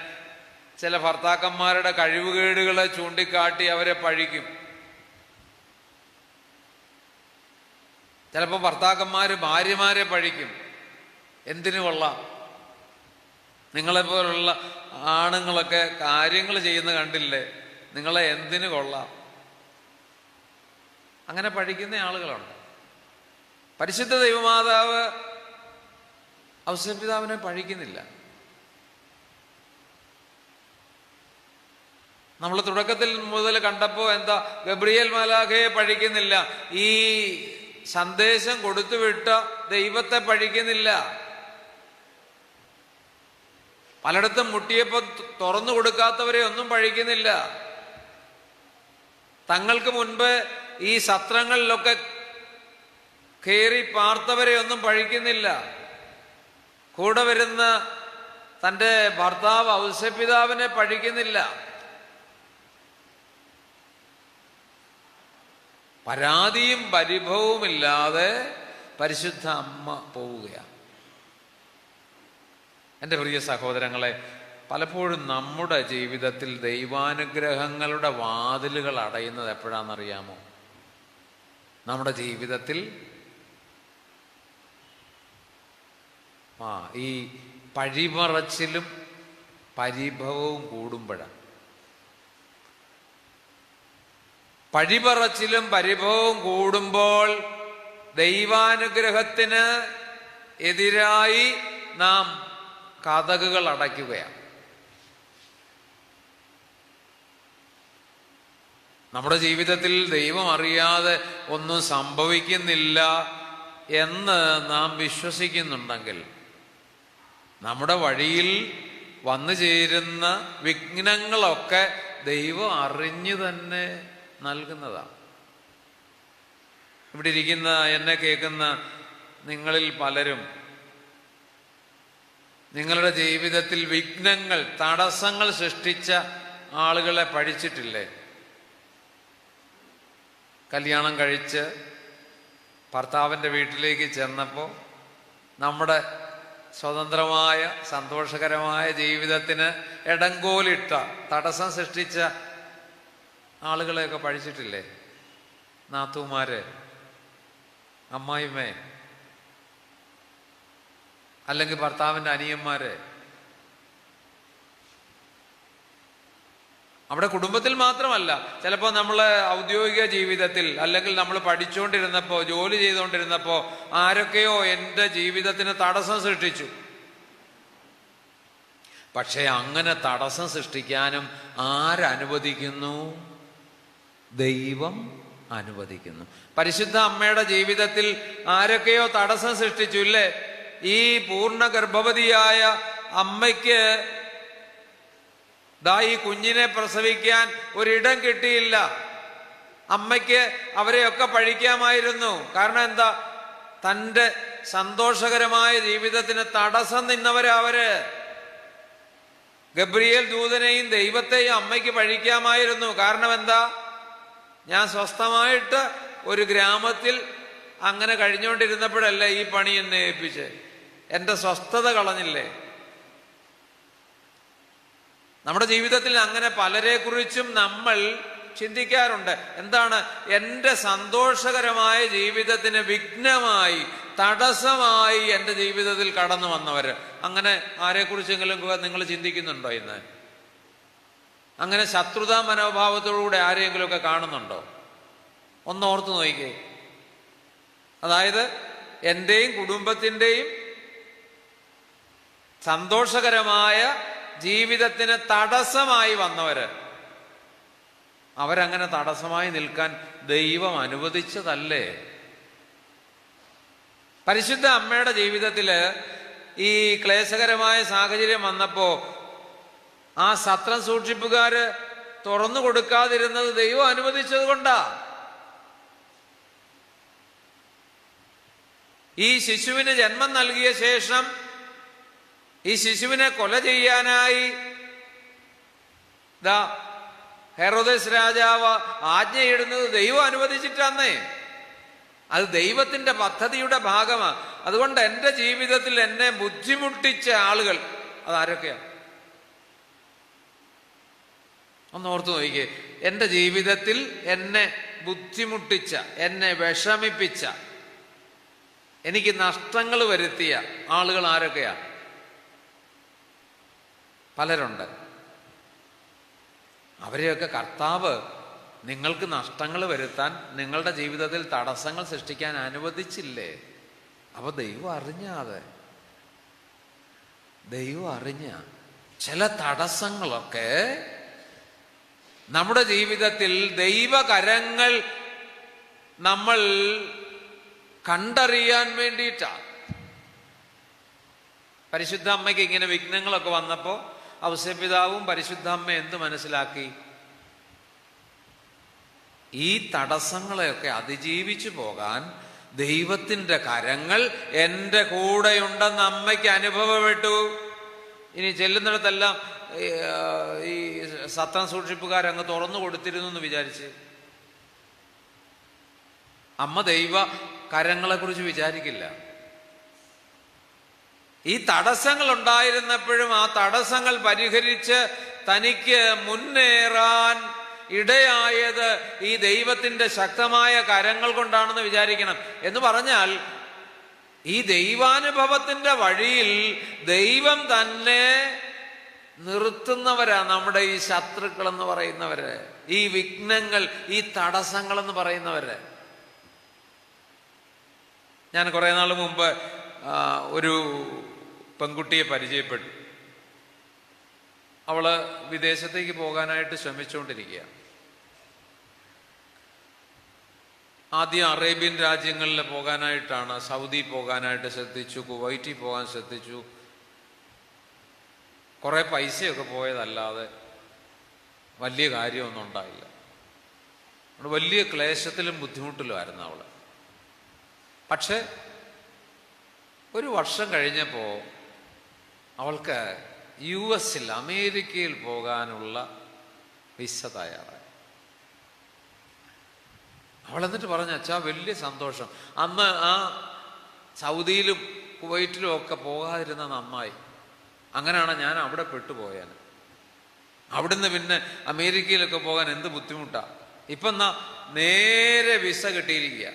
ചില ഭർത്താക്കന്മാരുടെ കഴിവുകേടുകളെ ചൂണ്ടിക്കാട്ടി അവരെ പഴിക്കും. ചിലപ്പോൾ ഭർത്താക്കന്മാര് ഭാര്യമാരെ പഴിക്കും. എന്തിനു കൊള്ളാം? നിങ്ങളെപ്പോലുള്ള ആണുങ്ങളൊക്കെ കാര്യങ്ങൾ ചെയ്യുന്ന കണ്ടില്ലേ, നിങ്ങളെ എന്തിനു കൊള്ളാം? അങ്ങനെ പഴിക്കുന്ന ആളുകളുണ്ട്. പരിശുദ്ധ ദൈവമാതാവ് ഔസേപ്പിതാവിനെ പഴിക്കുന്നില്ല. നമ്മൾ തുടക്കത്തിൽ മുതൽ കണ്ടപ്പോ എന്താ, ഗബ്രിയേൽ മാലാഖയെ പഴിക്കുന്നില്ല, ഈ സന്ദേശം കൊടുത്തുവിട്ട ദൈവത്തെ പഴിക്കുന്നില്ല. പലയിടത്തും മുട്ടിയപ്പോ തുറന്നു കൊടുക്കാത്തവരെ ഒന്നും പഴിക്കുന്നില്ല. തങ്ങൾക്ക് മുൻപ് ഈ സത്രങ്ങളിലൊക്കെ കയറി പാർത്തവരെ ഒന്നും പഴിക്കുന്നില്ല. കൂടെ വരുന്ന തൻ്റെ ഭർത്താവ് ഔസേപ്പിതാവിനെ പഴിക്കുന്നില്ല. പരാതിയും പരിഭവവുമില്ലാതെ പരിശുദ്ധ അമ്മ പോവുകയാണ്. എൻ്റെ പ്രിയ സഹോദരങ്ങളെ, പലപ്പോഴും നമ്മുടെ ജീവിതത്തിൽ ദൈവാനുഗ്രഹങ്ങളുടെ വാതിലുകൾ അടയുന്നത് എപ്പോഴാണെന്നറിയാമോ? നമ്മുടെ ജീവിതത്തിൽ ഈ പഴിമറച്ചിലും പരിഭവവും കൂടുമ്പോഴാണ്. പഴിപറച്ചിലും പരിഭവവും കൂടുമ്പോൾ ദൈവാനുഗ്രഹത്തിന് എതിരായി നാം കതകുകൾ അടയ്ക്കുകയാണ്. നമ്മുടെ ജീവിതത്തിൽ ദൈവം അറിയാതെ ഒന്നും സംഭവിക്കുന്നില്ല എന്ന് നാം വിശ്വസിക്കുന്നുണ്ടെങ്കിൽ നമ്മുടെ വഴിയിൽ വന്നു ചേരുന്ന വിഘ്നങ്ങളൊക്കെ ദൈവം അറിഞ്ഞു തന്നെ നൽകുന്നതാണ്. ഇവിടെ ഇരിക്കുന്ന എന്നെ കേൾക്കുന്ന നിങ്ങളിൽ പലരും നിങ്ങളുടെ ജീവിതത്തിൽ വിഘ്നങ്ങൾ, തടസ്സങ്ങൾ സൃഷ്ടിച്ച ആളുകളെ പഠിച്ചിട്ടില്ലേ? കല്യാണം കഴിച്ച് ഭർത്താവിൻ്റെ വീട്ടിലേക്ക് ചെന്നപ്പോൾ നമ്മുടെ സ്വതന്ത്രമായ സന്തോഷകരമായ ജീവിതത്തിന് ഇടങ്കോലിട്ട, തടസ്സം സൃഷ്ടിച്ച ആളുകളെയൊക്കെ പഠിച്ചിട്ടില്ലേ? നാത്തൂമാര്, അമ്മായിമ്മേ, അല്ലെങ്കിൽ ഭർത്താവിൻ്റെ അനിയന്മാര്. അവിടെ കുടുംബത്തിൽ മാത്രമല്ല, ചിലപ്പോൾ നമ്മൾ ഔദ്യോഗിക ജീവിതത്തിൽ അല്ലെങ്കിൽ നമ്മൾ പഠിച്ചുകൊണ്ടിരുന്നപ്പോൾ, ജോലി ചെയ്തുകൊണ്ടിരുന്നപ്പോൾ ആരൊക്കെയോ എൻ്റെ ജീവിതത്തിന് തടസ്സം സൃഷ്ടിച്ചു. പക്ഷെ അങ്ങനെ തടസ്സം സൃഷ്ടിക്കാനും ആരനുവദിക്കുന്നു? ദൈവം അനുവദിക്കുന്നു. പരിശുദ്ധ അമ്മയുടെ ജീവിതത്തിൽ ആരൊക്കെയോ തടസ്സം സൃഷ്ടിച്ചു ഇല്ലേ? ഈ പൂർണ്ണ ഗർഭവതിയായ അമ്മയ്ക്ക് ഈ കുഞ്ഞിനെ പ്രസവിക്കാൻ ഒരിടം കിട്ടിയില്ല. അമ്മയ്ക്ക് അവരെയൊക്കെ പഴിക്കാമായിരുന്നു. കാരണം എന്താ? തൻ്റെ സന്തോഷകരമായ ജീവിതത്തിന് തടസ്സം നിന്നവരവര്. ഗബ്രിയേൽ ദൂതനെയും ദൈവത്തെയും അമ്മയ്ക്ക് പഴിക്കാമായിരുന്നു. കാരണം എന്താ? ഞാൻ സ്വസ്ഥമായിട്ട് ഒരു ഗ്രാമത്തിൽ അങ്ങനെ കഴിഞ്ഞുകൊണ്ടിരുന്നപ്പോഴല്ലേ ഈ പണി എന്നെ ഏൽപ്പിച്ച്. എൻ്റെ സ്വസ്ഥത കളഞ്ഞില്ലേ? നമ്മുടെ ജീവിതത്തിൽ അങ്ങനെ പലരെക്കുറിച്ചും നമ്മൾ ചിന്തിക്കാറുണ്ട്. എന്താണ്? എൻ്റെ സന്തോഷകരമായ ജീവിതത്തിന് വിഘ്നമായി, തടസ്സമായി എൻ്റെ ജീവിതത്തിൽ കടന്നു വന്നവര്. അങ്ങനെ ആരെക്കുറിച്ചെങ്കിലും നിങ്ങൾ ചിന്തിക്കുന്നുണ്ടോ ഇന്ന്? അങ്ങനെ ശത്രുതാ മനോഭാവത്തോടുകൂടെ ആരെയെങ്കിലുമൊക്കെ കാണുന്നുണ്ടോ? ഒന്നോർത്ത് നോക്കിക്കേ. അതായത് എൻ്റെയും കുടുംബത്തിൻ്റെയും സന്തോഷകരമായ ജീവിതത്തിന് തടസ്സമായി വന്നവര്, അവരങ്ങനെ തടസ്സമായി നിൽക്കാൻ ദൈവം അനുവദിച്ചതല്ലേ? പരിശുദ്ധ അമ്മയുടെ ജീവിതത്തില് ഈ ക്ലേശകരമായ സാഹചര്യം വന്നപ്പോ ആ സത്രം സൂക്ഷിപ്പുകാര് തുറന്നു കൊടുക്കാതിരുന്നത് ദൈവം അനുവദിച്ചത് കൊണ്ടാ. ഈ ശിശുവിന് ജന്മം നൽകിയ ശേഷം ഈ ശിശുവിനെ കൊല ചെയ്യാനായി ഹെറോദേസ് രാജാവ് ആജ്ഞയിടുന്നത് ദൈവം അനുവദിച്ചിട്ടാന്നേ. അത് ദൈവത്തിന്റെ പദ്ധതിയുടെ ഭാഗമാണ്. അതുകൊണ്ട് എൻ്റെ ജീവിതത്തിൽ എന്നെ ബുദ്ധിമുട്ടിച്ച ആളുകൾ അതാരൊക്കെയാ? ഒന്നോർത്ത് നോക്കിക്കേ. എൻ്റെ ജീവിതത്തിൽ എന്നെ ബുദ്ധിമുട്ടിച്ച, എന്നെ വിഷമിപ്പിച്ച, എനിക്ക് നഷ്ടങ്ങൾ വരുത്തിയ ആളുകൾ ആരൊക്കെയാ? പലരുണ്ട്. അവരെയൊക്കെ കർത്താവ് നിങ്ങൾക്ക് നഷ്ടങ്ങൾ വരുത്താൻ, നിങ്ങളുടെ ജീവിതത്തിൽ തടസ്സങ്ങൾ സൃഷ്ടിക്കാൻ അനുവദിച്ചില്ലേ? അപ്പൊ ദൈവം അറിഞ്ഞാതെ, ദൈവം അറിഞ്ഞ ചില തടസ്സങ്ങളൊക്കെ നമ്മുടെ ജീവിതത്തിൽ ദൈവകരങ്ങൾ നമ്മൾ കണ്ടറിയാൻ വേണ്ടിയിട്ടാണ്. പരിശുദ്ധ അമ്മയ്ക്ക് ഇങ്ങനെ വിഘ്നങ്ങളൊക്കെ വന്നപ്പോൾ ഔസേപ്പിതാവും പരിശുദ്ധ അമ്മ എന്ത് മനസ്സിലാക്കി? ഈ തടസ്സങ്ങളെയൊക്കെ അതിജീവിച്ചു പോകാൻ ദൈവത്തിൻ്റെ കരങ്ങൾ എൻ്റെ കൂടെയുണ്ടെന്ന് അമ്മയ്ക്ക് അനുഭവപ്പെട്ടു. ഇനി ചെല്ലുന്നിടത്തെല്ലാം ഈ സത്രം സൂക്ഷിപ്പുകാരങ്ങ് തുറന്നു കൊടുത്തിരുന്നു എന്ന് വിചാരിച്ച് അമ്മ ദൈവ കരങ്ങളെ കുറിച്ച് വിചാരിക്കില്ല. ഈ തടസ്സങ്ങൾ ഉണ്ടായിരുന്നപ്പോഴും ആ തടസ്സങ്ങൾ പരിഹരിച്ച് തനിക്ക് മുന്നേറാൻ ഇടയായത് ഈ ദൈവത്തിൻ്റെ ശക്തമായ കരങ്ങൾ കൊണ്ടാണെന്ന് വിചാരിക്കണം. എന്ന് പറഞ്ഞാൽ ഈ ദൈവാനുഭവത്തിന്റെ വഴിയിൽ ദൈവം തന്നെ നിർത്തുന്നവരാ നമ്മുടെ ഈ ശത്രുക്കൾ എന്ന് പറയുന്നവര്, ഈ വിഘ്നങ്ങൾ, ഈ തടസ്സങ്ങൾ എന്ന് പറയുന്നവര്. ഞാൻ കുറെ നാൾ മുമ്പ് ഒരു പെൺകുട്ടിയെ പരിചയപ്പെട്ടു. അവള് വിദേശത്തേക്ക് പോകാനായിട്ട് ശ്രമിച്ചുകൊണ്ടിരിക്കുക. ആദ്യം അറേബ്യൻ രാജ്യങ്ങളിൽ പോകാനായിട്ടാണ്, സൗദി പോകാനായിട്ട് ശ്രദ്ധിച്ചു, കുവൈറ്റിൽ പോകാൻ ശ്രദ്ധിച്ചു. കുറെ പൈസയൊക്കെ പോയതല്ലാതെ വലിയ കാര്യമൊന്നും ഉണ്ടായില്ല. വലിയ ക്ലേശത്തിലും ബുദ്ധിമുട്ടിലുമായിരുന്നു അവള്. പക്ഷെ ഒരു വർഷം കഴിഞ്ഞപ്പോൾ അവൾക്ക് US-ൽ, അമേരിക്കയിൽ പോകാനുള്ള വിസ തയ്യാറായി. അവളെന്നിട്ട് പറഞ്ഞു, അച്ഛാ വലിയ സന്തോഷം, അന്ന് ആ സൗദിയിലും കുവൈറ്റിലും ഒക്കെ പോകാതിരുന്ന നന്നായി. അങ്ങനെയാണ് ഞാൻ അവിടെ പെട്ടുപോയാൽ. അവിടുന്ന് പിന്നെ അമേരിക്കയിലൊക്കെ പോകാൻ എന്ത് ബുദ്ധിമുട്ടാ. ഇപ്പം എന്നാ നേരെ വിസ കിട്ടിയിരിക്കുക.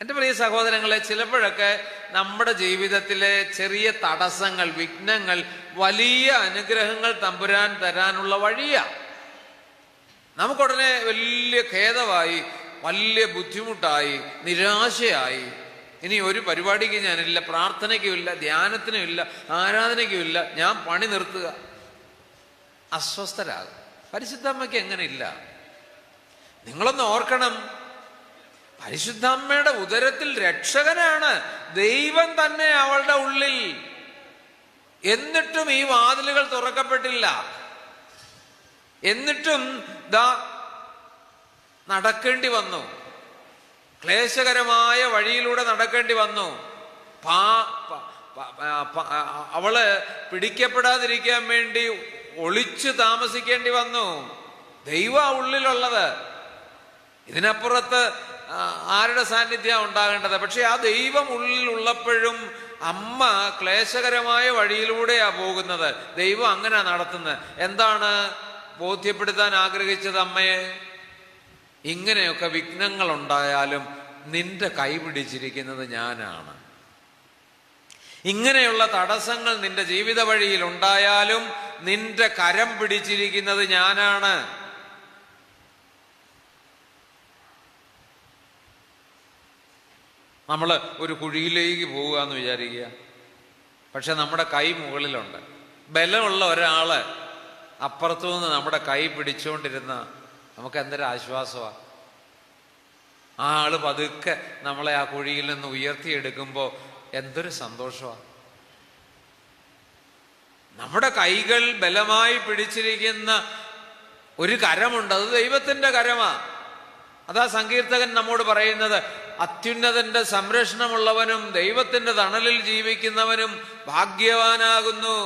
എൻ്റെ പ്രിയ സഹോദരങ്ങളെ, ചിലപ്പോഴൊക്കെ നമ്മുടെ ജീവിതത്തിലെ ചെറിയ തടസ്സങ്ങൾ, വിഘ്നങ്ങൾ വലിയ അനുഗ്രഹങ്ങൾ തമ്പുരാൻ തരാനുള്ള വഴിയാ. നമുക്കുടനെ വലിയ ഖേദമായി, വലിയ ബുദ്ധിമുട്ടായി, നിരാശയായി. ഇനി ഒരു പരിപാടിക്ക് ഞാനില്ല, പ്രാർത്ഥനയ്ക്കുമില്ല, ധ്യാനത്തിനുമില്ല, ആരാധനയ്ക്കുമില്ല, ഞാൻ പണി നിർത്തുക, അസ്വസ്ഥരാകും. പരിശുദ്ധമ്മയ്ക്ക് എങ്ങനെ ഇല്ല? നിങ്ങളൊന്ന് ഓർക്കണം, പരിശുദ്ധമ്മയുടെ ഉദരത്തിൽ രക്ഷകനാണ് ദൈവം തന്നെ അവളുടെ ഉള്ളിൽ. എന്നിട്ടും ഈ വാതിലുകൾ തുറക്കപ്പെട്ടില്ല. എന്നിട്ടും നടക്കേണ്ടി വന്നു, ക്ലേശകരമായ വഴിയിലൂടെ നടക്കേണ്ടി വന്നു. അവള് പിടിക്കപ്പെടാതിരിക്കാൻ വേണ്ടി ഒളിച്ചു താമസിക്കേണ്ടി വന്നു. ദൈവം ഉള്ളിലുള്ളത്. ഇതിനപ്പുറത്ത് ആരുടെ സാന്നിധ്യം ഉണ്ടാകേണ്ടത്? പക്ഷെ ആ ദൈവം ഉള്ളിലുള്ളപ്പോഴും അമ്മ ക്ലേശകരമായ വഴിയിലൂടെയാ പോകുന്നത്. ദൈവം അങ്ങനെ നടത്തുന്നത്. എന്താണ് ബോധ്യപ്പെടുത്താൻ ആഗ്രഹിച്ചത് അമ്മയെ? ഇങ്ങനെയൊക്കെ വിഘ്നങ്ങൾ ഉണ്ടായാലും നിന്റെ കൈ പിടിച്ചിരിക്കുന്നത് ഞാനാണ്. ഇങ്ങനെയുള്ള തടസ്സങ്ങൾ നിന്റെ ജീവിത വഴിയിൽ ഉണ്ടായാലും നിന്റെ കരം പിടിച്ചിരിക്കുന്നത് ഞാനാണ്. നമ്മൾ ഒരു കുഴിയിലേക്ക് പോവുക എന്ന് വിചാരിക്കുക. പക്ഷെ നമ്മുടെ കൈ മുകളിലുണ്ട്. ബലമുള്ള ഒരാള് അപ്പുറത്തു നിന്ന് നമ്മുടെ കൈ പിടിച്ചുകൊണ്ടിരുന്ന നമുക്ക് എന്തൊരു ആശ്വാസമാണ്. ആ ആള് പതുക്കെ നമ്മളെ ആ കുഴിയിൽ നിന്ന് ഉയർത്തിയെടുക്കുമ്പോൾ എന്തൊരു സന്തോഷമാണ്. നമ്മുടെ കൈകൾ ബലമായി പിടിച്ചിരിക്കുന്ന ഒരു കരമുണ്ട്, അത് ദൈവത്തിന്റെ കരമാ. അതാ സങ്കീർത്തകൻ നമ്മോട് പറയുന്നത്, അത്യുന്നതന്റെ സംരക്ഷണമുള്ളവനും ദൈവത്തിന്റെ തണലിൽ ജീവിക്കുന്നവനും ഭാഗ്യവാനാകുന്നു.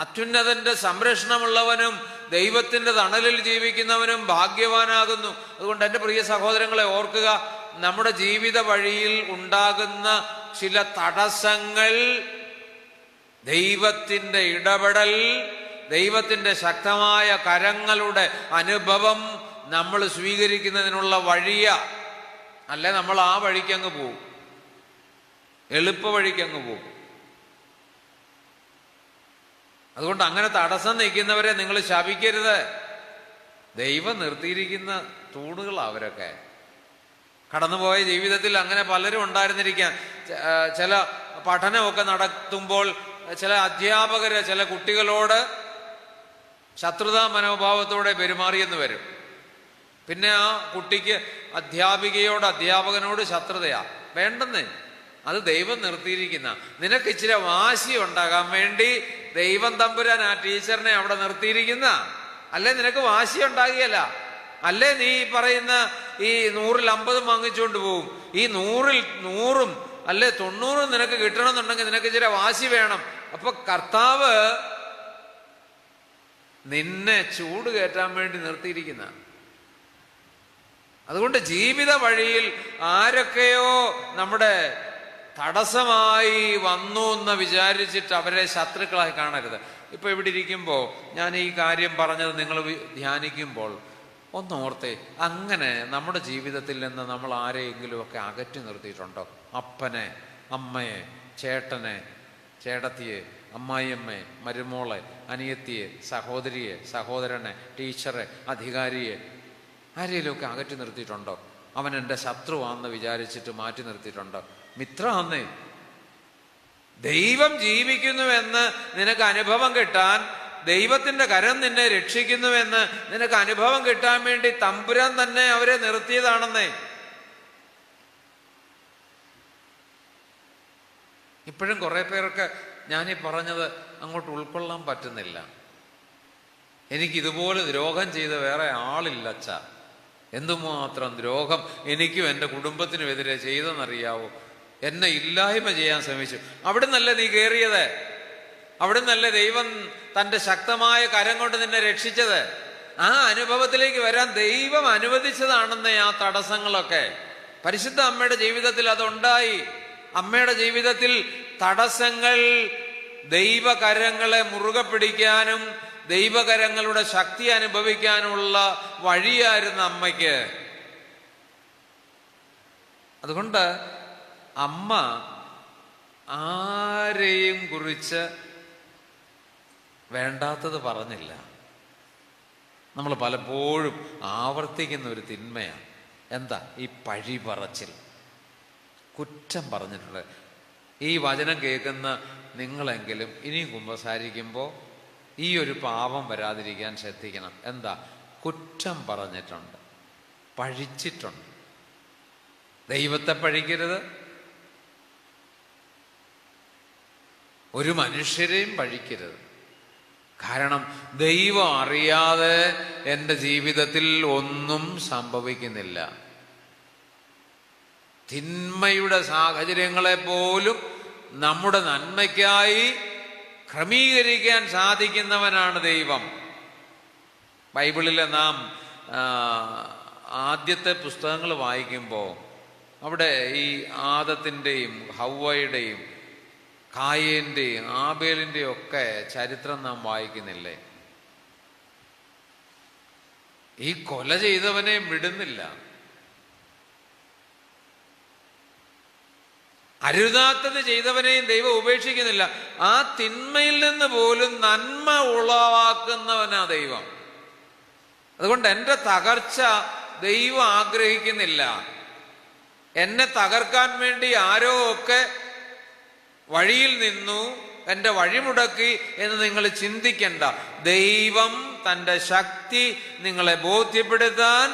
അത്യുന്നതന്റെ സംരക്ഷണമുള്ളവനും ദൈവത്തിന്റെ തണലിൽ ജീവിക്കുന്നവനും ഭാഗ്യവാനാകുന്നു. അതുകൊണ്ട് എൻ്റെ പ്രിയ സഹോദരങ്ങളെ ഓർക്കുക, നമ്മുടെ ജീവിത വഴിയിൽ ഉണ്ടാകുന്ന ചില തടസ്സങ്ങൾ ദൈവത്തിന്റെ ഇടപെടൽ, ദൈവത്തിന്റെ ശക്തമായ കരങ്ങളുടെ അനുഭവം നമ്മൾ സ്വീകരിക്കുന്നതിനുള്ള വഴിയാ. അല്ലെ നമ്മൾ ആ വഴിക്കങ്ങ് പോകും, എളുപ്പ വഴിക്കങ്ങ് പോകും. അതുകൊണ്ട് അങ്ങനെ തടസ്സം നിൽക്കുന്നവരെ നിങ്ങൾ ശപിക്കരുത്. ദൈവം നിർത്തിയിരിക്കുന്ന തൂണുകളാണ് അവരൊക്കെ. കടന്നുപോയ ജീവിതത്തിൽ അങ്ങനെ പലരും ഉണ്ടായിരുന്നിരിക്കാം. ചില പഠനമൊക്കെ നടത്തുമ്പോൾ ചില അധ്യാപകര് ചില കുട്ടികളോട് ശത്രുതാ മനോഭാവത്തോടെ പെരുമാറിയെന്ന് വരും. പിന്നെ ആ കുട്ടിക്ക് അധ്യാപികയോട്, അധ്യാപകനോട് ശത്രുതയാ. വേണ്ടെന്ന്, അത് ദൈവം നിർത്തിയിരിക്കുന്ന. നിനക്ക് ഇച്ചിരി വാശി ഉണ്ടാകാൻ വേണ്ടി ദൈവം തമ്പുരാൻ ആ ടീച്ചറിനെ അവിടെ നിർത്തിയിരിക്കുന്ന. അല്ലേ നിനക്ക് വാശി ഉണ്ടാകുകയല്ല. അല്ലേ നീ പറയുന്ന ഈ 100-ൽ 50 വാങ്ങിച്ചുകൊണ്ട് പോകും. ഈ 100-ൽ 100-ഉം അല്ലെ 90-ഉം നിനക്ക് കിട്ടണമെന്നുണ്ടെങ്കിൽ നിനക്ക് ഇച്ചിരി വാശി വേണം. അപ്പൊ കർത്താവ് നിന്നെ ചൂട് കയറ്റാൻ വേണ്ടി നിർത്തിയിരിക്കുന്ന. അതുകൊണ്ട് ജീവിത വഴിയിൽ ആരൊക്കെയോ നമ്മുടെ തടസ്സമായി വന്നു എന്ന് വിചാരിച്ചിട്ട് അവരെ ശത്രുക്കളായി കാണരുത്. ഇപ്പൊ ഇവിടെ ഇരിക്കുമ്പോൾ ഞാൻ ഈ കാര്യം പറഞ്ഞത് നിങ്ങൾ ധ്യാനിക്കുമ്പോൾ ഒന്നോർത്തേ, അങ്ങനെ നമ്മുടെ ജീവിതത്തിൽ നിന്ന് നമ്മൾ ആരെയെങ്കിലുമൊക്കെ അകറ്റി നിർത്തിയിട്ടുണ്ടോ? അപ്പനെ, അമ്മയെ, ചേട്ടനെ, ചേട്ടത്തിയെ, അമ്മായിയമ്മയെ, മരുമോളെ, അനിയത്തിയെ, സഹോദരിയെ, സഹോദരനെ, ടീച്ചറെ, അധികാരിയെ, ആരെങ്കിലുമൊക്കെ അകറ്റി നിർത്തിയിട്ടുണ്ടോ? അവൻ എൻ്റെ ശത്രുവാണെന്ന് വിചാരിച്ചിട്ട് മാറ്റി നിർത്തിയിട്ടുണ്ടോ? മിത്രമാന്നേ. ദൈവം ജീവിക്കുന്നുവെന്ന് നിനക്ക് അനുഭവം കിട്ടാൻ, ദൈവത്തിന്റെ കരം നിന്നെ രക്ഷിക്കുന്നുവെന്ന് നിനക്ക് അനുഭവം കിട്ടാൻ വേണ്ടി തമ്പുരാൻ തന്നെ അവരെ നിർത്തിയതാണെന്നേ. ഇപ്പോഴും കുറെ പേർക്ക് ഞാനീ പറഞ്ഞത് അങ്ങോട്ട് ഉൾക്കൊള്ളാൻ പറ്റുന്നില്ല. എനിക്കിതുപോലെ ദ്രോഹം ചെയ്ത വേറെ ആളില്ല അച്ഛാ. എന്തുമാത്രം ദ്രോഹം എനിക്കും എൻ്റെ കുടുംബത്തിനും എതിരെ ചെയ്തെന്നറിയാവോ? എന്നെ ഇല്ലായ്മ ചെയ്യാൻ ശ്രമിച്ചു. അവിടെ നിന്നല്ലേ നീ കയറിയത്? അവിടെ നിന്നല്ലേ ദൈവം തൻ്റെ ശക്തമായ കരം കൊണ്ട് നിന്നെ രക്ഷിച്ചത്? ആ അനുഭവത്തിലേക്ക് വരാൻ ദൈവം അനുവദിച്ചതാണെന്നേ ആ തടസ്സങ്ങളൊക്കെ. പരിശുദ്ധ അമ്മയുടെ ജീവിതത്തിൽ അതുണ്ടായി. അമ്മയുടെ ജീവിതത്തിൽ തടസ്സങ്ങൾ ദൈവകരങ്ങളെ മുറുകെ പിടിക്കാനും ദൈവകരങ്ങളുടെ ശക്തി അനുഭവിക്കാനുള്ള വഴിയായിരുന്നു അമ്മയ്ക്ക്. അതുകൊണ്ട് അമ്മ ആരെയും കുറിച്ച് വേണ്ടാത്തത് പറഞ്ഞില്ല. നമ്മൾ പലപ്പോഴും ആവർത്തിക്കുന്ന ഒരു തിന്മയാണ്. എന്താ? ഈ പഴി പറച്ചിൽ, കുറ്റം പറഞ്ഞിട്ടുള്ളത്. ഈ വചനം കേൾക്കുന്ന നിങ്ങളെങ്കിലും ഇനിയും കുമ്പസാരിക്കുമ്പോൾ ഈ ഒരു പാപം വരാതിരിക്കാൻ ശ്രദ്ധിക്കണം. എന്താ? കുറ്റം പറഞ്ഞിട്ടുണ്ട്, പഴിച്ചിട്ടുണ്ട്. ദൈവത്തെ പഴിക്കരുത്, ഒരു മനുഷ്യരെയും പഴിക്കരുത്. കാരണം ദൈവം അറിയാതെ എൻ്റെ ജീവിതത്തിൽ ഒന്നും സംഭവിക്കുന്നില്ല. തിന്മയുടെ സാഹചര്യങ്ങളെ പോലും നമ്മുടെ നന്മയ്ക്കായി ക്രമീകരിക്കാൻ സാധിക്കുന്നവനാണ് ദൈവം. ബൈബിളിലെ നാം ആദ്യത്തെ പുസ്തകങ്ങൾ വായിക്കുമ്പോൾ അവിടെ ഈ ആദത്തിൻ്റെയും ഹവ്വയുടെയും കായേൻ്റെയും ആബേലിൻ്റെയും ഒക്കെ ചരിത്രം നാം വായിക്കുന്നില്ലേ? ഈ കൊല ചെയ്തവനെ വിടുന്നില്ല, അരുതാത്തത് ചെയ്തവനെയും ദൈവം ഉപേക്ഷിക്കുന്നില്ല. ആ തിന്മയിൽ നിന്ന് പോലും നന്മ ഉളവാക്കുന്നവനാ ദൈവം. അതുകൊണ്ട് എൻ്റെ തകർച്ച ദൈവം ആഗ്രഹിക്കുന്നില്ല. എന്നെ തകർക്കാൻ വേണ്ടി ആരോ ഒക്കെ വഴിയിൽ നിന്നു, എൻ്റെ വഴിമുടക്കി എന്ന് നിങ്ങൾ ചിന്തിക്കണ്ട. ദൈവം തൻ്റെ ശക്തി നിങ്ങളെ ബോധ്യപ്പെടുത്താൻ,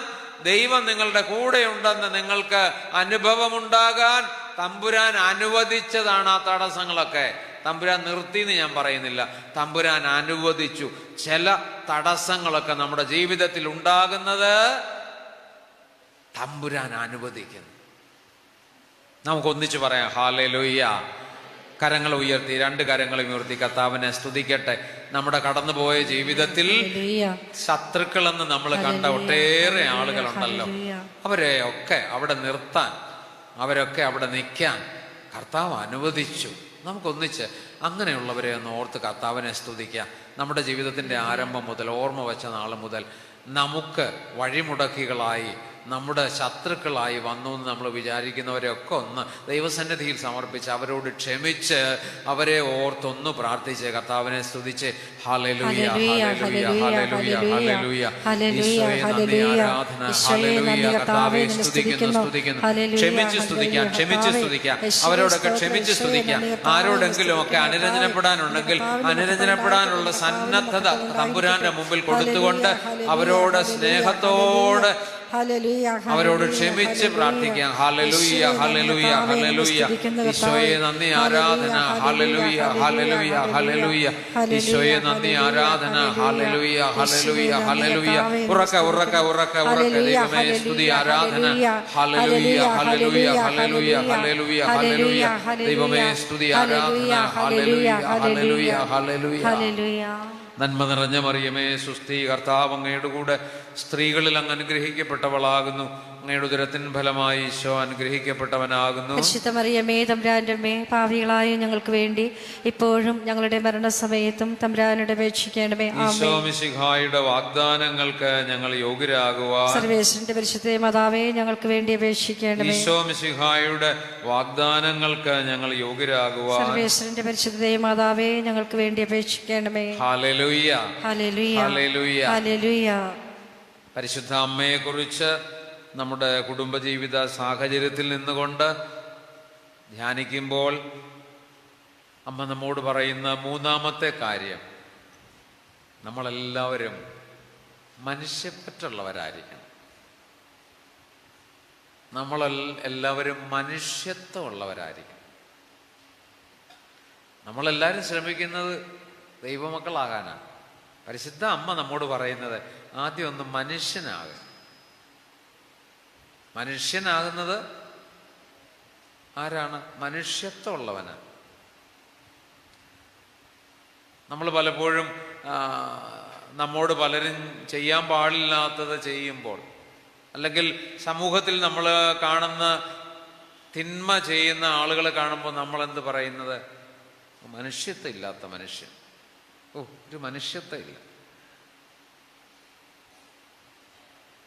ദൈവം നിങ്ങളുടെ കൂടെയുണ്ടെന്ന് നിങ്ങൾക്ക് അനുഭവമുണ്ടാകാൻ തമ്പുരാൻ അനുവദിച്ചതാണ് ആ തടസ്സങ്ങളൊക്കെ. തമ്പുരാൻ നിർത്തിയെന്ന് ഞാൻ പറയുന്നില്ല, തമ്പുരാൻ അനുവദിച്ചു. ചില തടസ്സങ്ങളൊക്കെ നമ്മുടെ ജീവിതത്തിൽ ഉണ്ടാകുന്നത് തമ്പുരാൻ അനുവദിക്കുന്നു. നമുക്കൊന്നിച്ച് പറയാം ഹല്ലേലൂയ. കരങ്ങൾ ഉയർത്തി, രണ്ട് കരങ്ങളും ഉയർത്തി കർത്താവിനെ സ്തുതിക്കട്ടെ. നമ്മുടെ കടന്നുപോയ ജീവിതത്തിൽ ശത്രുക്കളെന്ന് നമ്മൾ കണ്ട ഒട്ടേറെ ആളുകളുണ്ടല്ലോ. അവരെ ഒക്കെ അവിടെ നിർത്താൻ, അവരൊക്കെ അവിടെ നിൽക്കാൻ കർത്താവ് അനുവദിച്ചു. നമുക്കൊന്നിച്ച് അങ്ങനെയുള്ളവരെ ഒന്ന് ഓർത്ത് കർത്താവിനെ സ്തുതിക്കാം. നമ്മുടെ ജീവിതത്തിൻ്റെ ആരംഭം മുതൽ, ഓർമ്മ വെച്ച നാൾ മുതൽ നമുക്ക് വഴിമുടക്കികളായി, നമ്മുടെ ശത്രുക്കളായി വന്നു എന്ന് നമ്മൾ വിചാരിക്കുന്നവരെയൊക്കെ ഒന്ന് ദൈവസന്നിധിയിൽ സമർപ്പിച്ച് അവരോട് ക്ഷമിച്ച് അവരെ ഓർത്തൊന്ന് പ്രാർത്ഥിച്ച് കർത്താവിനെ സ്തുതിച്ച് ഹല്ലേലൂയ ഹല്ലേലൂയ ഹല്ലേലൂയ ഹല്ലേലൂയ ഈശോയെ നന്ദി, ആരാധന, ഹല്ലേലൂയ. കർത്താവെ സ്തുതിക്കുന്നു. ക്ഷമിച്ച് സ്തുതിക്കാം. അവരോടൊക്കെ ക്ഷമിച്ച് സ്തുതിക്കാം. ആരോടെങ്കിലും ഒക്കെ അനുരഞ്ജനപ്പെടാനുണ്ടെങ്കിൽ അനുരഞ്ജനപ്പെടാനുള്ള സന്നദ്ധത തമ്പുരാന്റെ മുമ്പിൽ കൊടുത്തുകൊണ്ട് അവരോട് സ്നേഹത്തോട് അവരോട് ക്ഷമിച്ച് പ്രാർത്ഥിക്കാം. ഹല്ലേലൂയ ഹല്ലേലൂയ ഹല്ലേലൂയ. ഈശോയെ നന്ദി, ആരാധന, ഹല്ലേലൂയ ഹല്ലേലൂയ ഹല്ലേലൂയ. ഈശോയെ നന്ദി, ആരാധന, ഹല്ലേലൂയ ഹല്ലേലൂയ ഹല്ലേലൂയ. ഉറക്ക ദൈവമേ സ്തുതി, ആരാധന, ഹല്ലേലൂയ ഹല്ലേലൂയ ഹല്ലേലൂയ ഹല്ലേലൂയ ഹല്ലേലൂയ. ദൈവമേ സ്തുതി, ആരാധന, ഹല്ലേലൂയ ഹല്ലേലൂയ ഹല്ലേലൂയ. നന്മ നിറഞ്ഞ മറിയമേ സുസ്തി, കർത്താവ് അങ്ങയുടെ കൂടെ സ്ത്രീകളിൽ അങ്ങ് അനുഗ്രഹിക്കപ്പെട്ടവളാകുന്നു. അങ്ങയുടെ ഉദരത്തിൻ ഫലമായി ഈശോ അനുഗ്രഹിക്കപ്പെട്ടവനാകുന്നു. പരിശുദ്ധ മറിയമേ തമ്പുരാന്റെ അമ്മേ, പാപികളായ ഞങ്ങൾക്ക് വേണ്ടി ഇപ്പോഴും ഞങ്ങളുടെ മരണസമയത്തും തമ്പുരാനോട് അപേക്ഷിക്കണമേ. ഈശോ മിശിഹായുടെ വാഗ്ദാനങ്ങൾക്ക് ഞങ്ങൾ യോഗ്യരാകുവാൻ സർവേശ്വരന്റെ പരിശുദ്ധ മാതാവേ, ഞങ്ങൾക്ക് വേണ്ടി അപേക്ഷിക്കണമേ. ഈശോ മിശിഹായുടെ വാഗ്ദാനങ്ങൾക്ക് ഞങ്ങൾ യോഗ്യരാകുവാൻ സർവേശ്വരന്റെ പരിശുദ്ധ മാതാവേ, ഞങ്ങൾക്ക് വേണ്ടി അപേക്ഷിക്കണമേ. ഹല്ലേലൂയ, ഹല്ലേലൂയ, ഹല്ലേലൂയ. ഹല്ലേലൂയ. പരിശുദ്ധ അമ്മയെക്കുറിച്ച് നമ്മുടെ കുടുംബജീവിത സാഹചര്യത്തിൽ നിന്നുകൊണ്ട് ധ്യാനിക്കുമ്പോൾ അമ്മ നമ്മോട് പറയുന്ന മൂന്നാമത്തെ കാര്യം, നമ്മളെല്ലാവരും മനുഷ്യപ്പറ്റുള്ളവരായിരിക്കണം. നമ്മളെല്ലാവരും മനുഷ്യത്വമുള്ളവരായിരിക്കണം. നമ്മളെല്ലാവരും ശ്രമിക്കുന്നത് ദൈവമക്കളാകാനാണ്. പരിശുദ്ധ അമ്മ നമ്മോട് പറയുന്നത് ആദ്യം ഒന്ന് മനുഷ്യനാകുക. മനുഷ്യനാകുന്നത് ആരാണ്? മനുഷ്യത്വമുള്ളവനാണ്. നമ്മൾ പലപ്പോഴും നമ്മോട് പലരും ചെയ്യാൻ പാടില്ലാത്തത് ചെയ്യുമ്പോൾ, അല്ലെങ്കിൽ സമൂഹത്തിൽ നമ്മൾ കാണുന്ന തിന്മ ചെയ്യുന്ന ആളുകളെ കാണുമ്പോൾ നമ്മൾ എന്ത് പറയുന്നത്? മനുഷ്യത്വം ഇല്ലാത്ത മനുഷ്യൻ. ഒരു മനുഷ്യത്വം ഇല്ല.